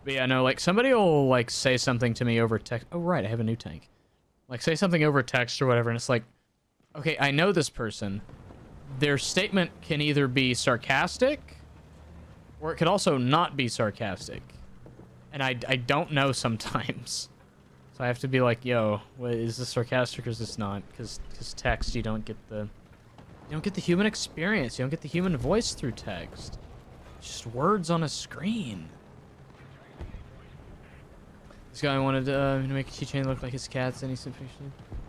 But yeah, no, like somebody will like say something to me over text. Oh right, I have a new tank. Like say something over text or whatever, and it's like, okay, I know this person. Their statement can either be sarcastic, or it could also not be sarcastic. And I don't know sometimes. So I have to be like, yo, is this sarcastic or is this not? Because text, you don't get the human experience. You don't get the human voice through text. It's just words on a screen. This guy wanted to make a keychain look like his cat's, and he said,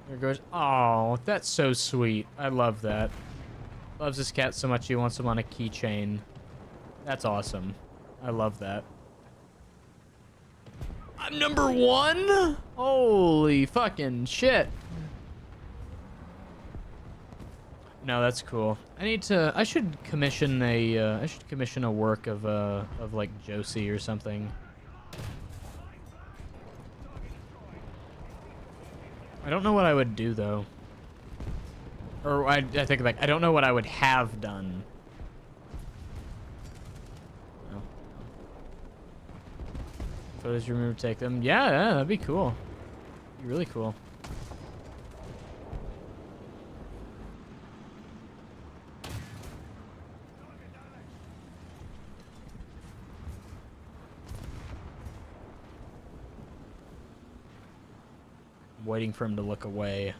there goes. Oh, that's so sweet. I love that. Loves his cat so much he wants him on a keychain. That's awesome. I love that. I'm number 1? Holy fucking shit. No, that's cool. I should commission a work of like Josie or something. I don't know what I would do though. Or I think like I don't know what I would have done. No. Photos you remember to take them? Yeah, that'd be cool. Be really cool. I'm waiting for him to look away.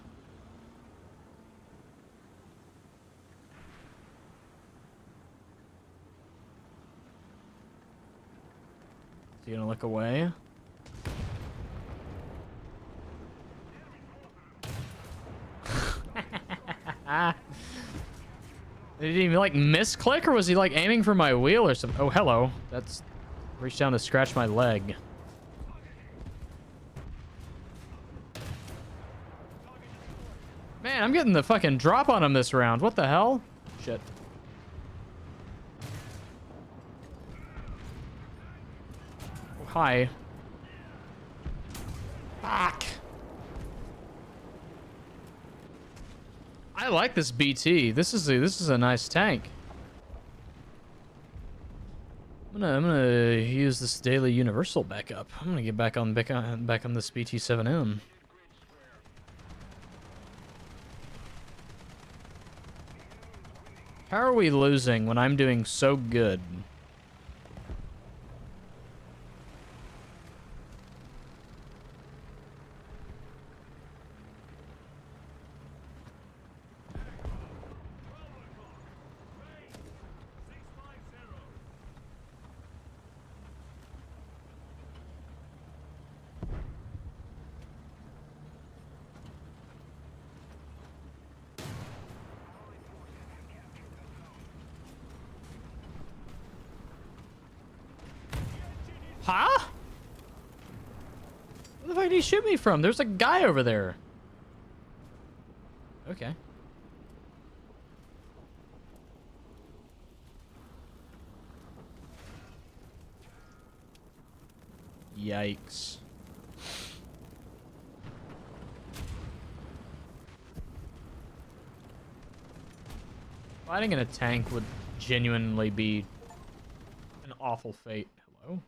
Is he gonna look away? Did he like misclick, or was he like aiming for my wheel or something? Oh, hello. That's reached down to scratch my leg. Man, I'm getting the fucking drop on him this round. What the hell? Shit. Oh, hi. Fuck. I like this BT. This is a nice tank. I'm gonna use this daily universal backup. I'm gonna get back on this BT7M. How are we losing when I'm doing so good? Huh? Where the fuck did he shoot me from? There's a guy over there. Okay. Yikes. Fighting in a tank would genuinely be an awful fate. Hello?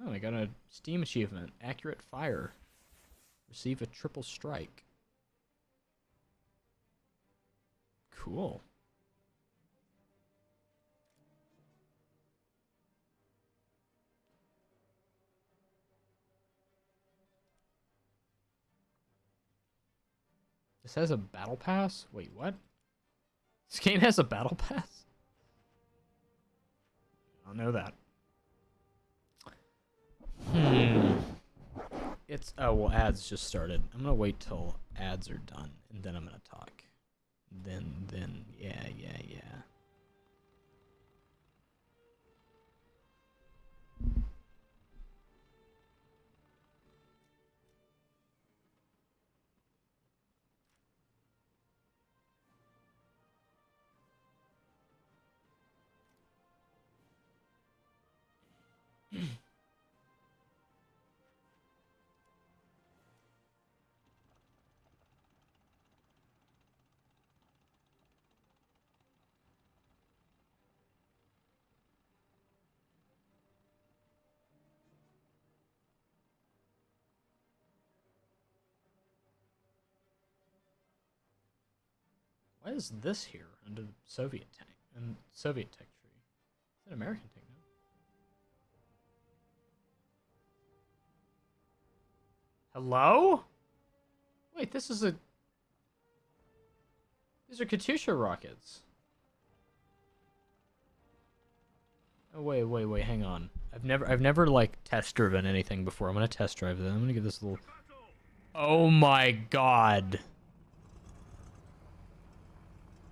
Oh, I got a Steam achievement. Accurate fire. Receive a triple strike. Cool. This has a battle pass? Wait, what? This game has a battle pass? I don't know that. It's... Oh, well, ads just started. I'm gonna wait till ads are done, and then I'm gonna talk. Then, yeah. Why is this here under the Soviet tank and Soviet tech tree? It's an American tank now. Hello? Wait, this is a... These are Katyusha rockets. Oh, wait, hang on. I've never like test driven anything before. I'm gonna test drive them. I'm gonna give this a little... Oh my god.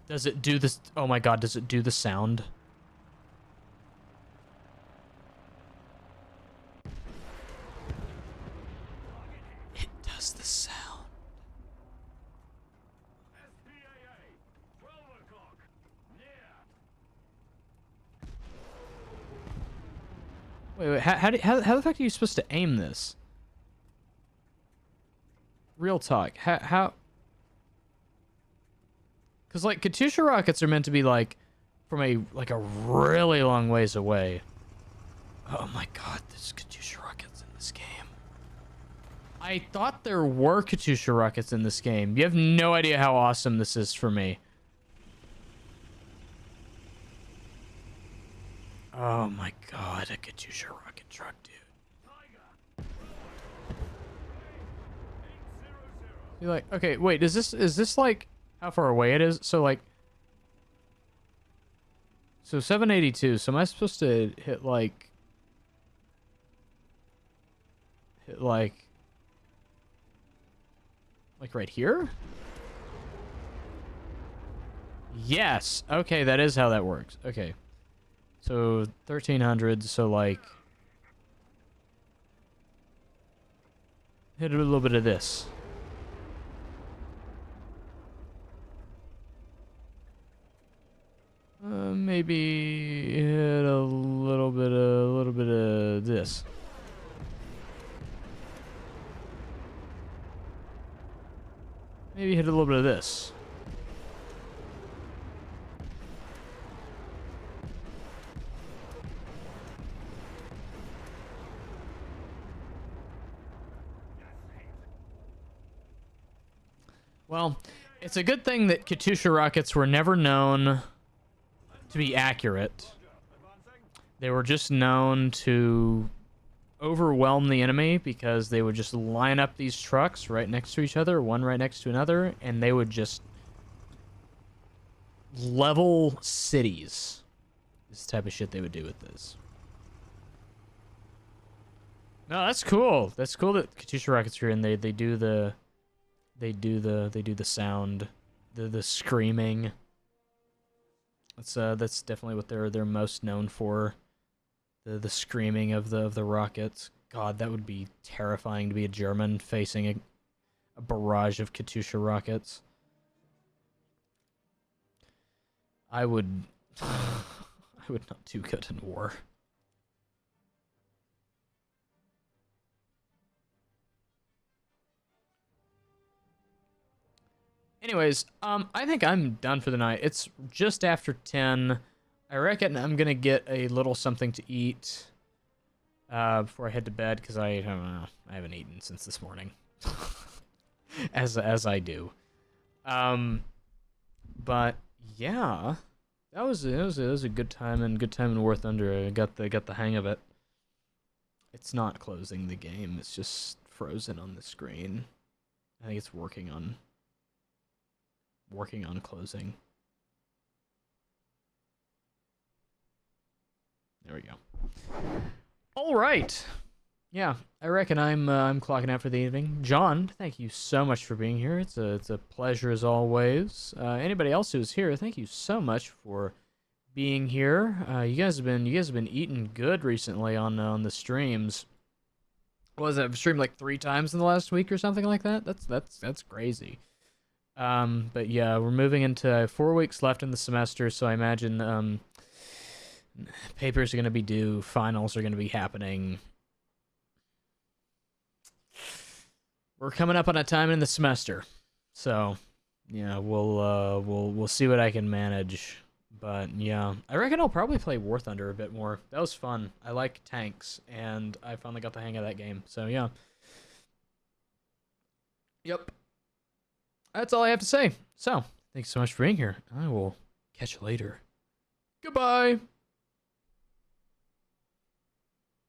Does it do this? Oh my god, does it do the sound? It does the sound. SPAA, 12 o'clock. Near. Wait, how the fuck are you supposed to aim this? Real talk. How? Because, like, Katyusha rockets are meant to be, like, from a really long ways away. Oh my god, there's Katyusha rockets in this game. I thought there were Katyusha rockets in this game. You have no idea how awesome this is for me. Oh my god, a Katyusha rocket truck, dude. You're like, okay, wait, is this like how far away it is? So like, so 782. So am I supposed to hit like right here? Yes. Okay, that is how that works. Okay. So 1300. So like, hit a little bit of this. Maybe hit a little bit of this. Maybe hit a little bit of this. Well, it's a good thing that Katyusha rockets were never known to be accurate. They were just known to overwhelm the enemy because they would just line up these trucks right next to each other, one right next to another, and they would just level cities. This type of shit they would do with this. No, that's cool. That's cool that Katusha rockets are in. They do the sound, the screaming. That's definitely what they're most known for. The screaming of the rockets. God, that would be terrifying to be a German facing a barrage of Katusha rockets. I would I would not do good in war. Anyways, I think I'm done for the night. It's just after 10. I reckon I'm gonna get a little something to eat before I head to bed, because I don't know, I haven't eaten since this morning, as I do. But yeah, it was a good time in War Thunder. I got the hang of it. It's not closing the game. It's just frozen on the screen. I think it's working on closing. There we go. All right. Yeah, I reckon I'm clocking out for the evening. John, thank you so much for being here. It's a pleasure as always. Anybody else who's here, thank you so much for being here. You guys have been eating good recently on the streams. What was it? I've streamed like 3 times in the last week or something like that. That's crazy. But yeah, we're moving into 4 weeks left in the semester, so I imagine papers are going to be due, finals are going to be happening. We're coming up on a time in the semester, so yeah, we'll see what I can manage. But yeah, I reckon I'll probably play War Thunder a bit more. That was fun. I like tanks, and I finally got the hang of that game. So yeah. Yep. That's all I have to say. So, thanks so much for being here. I will catch you later. Goodbye.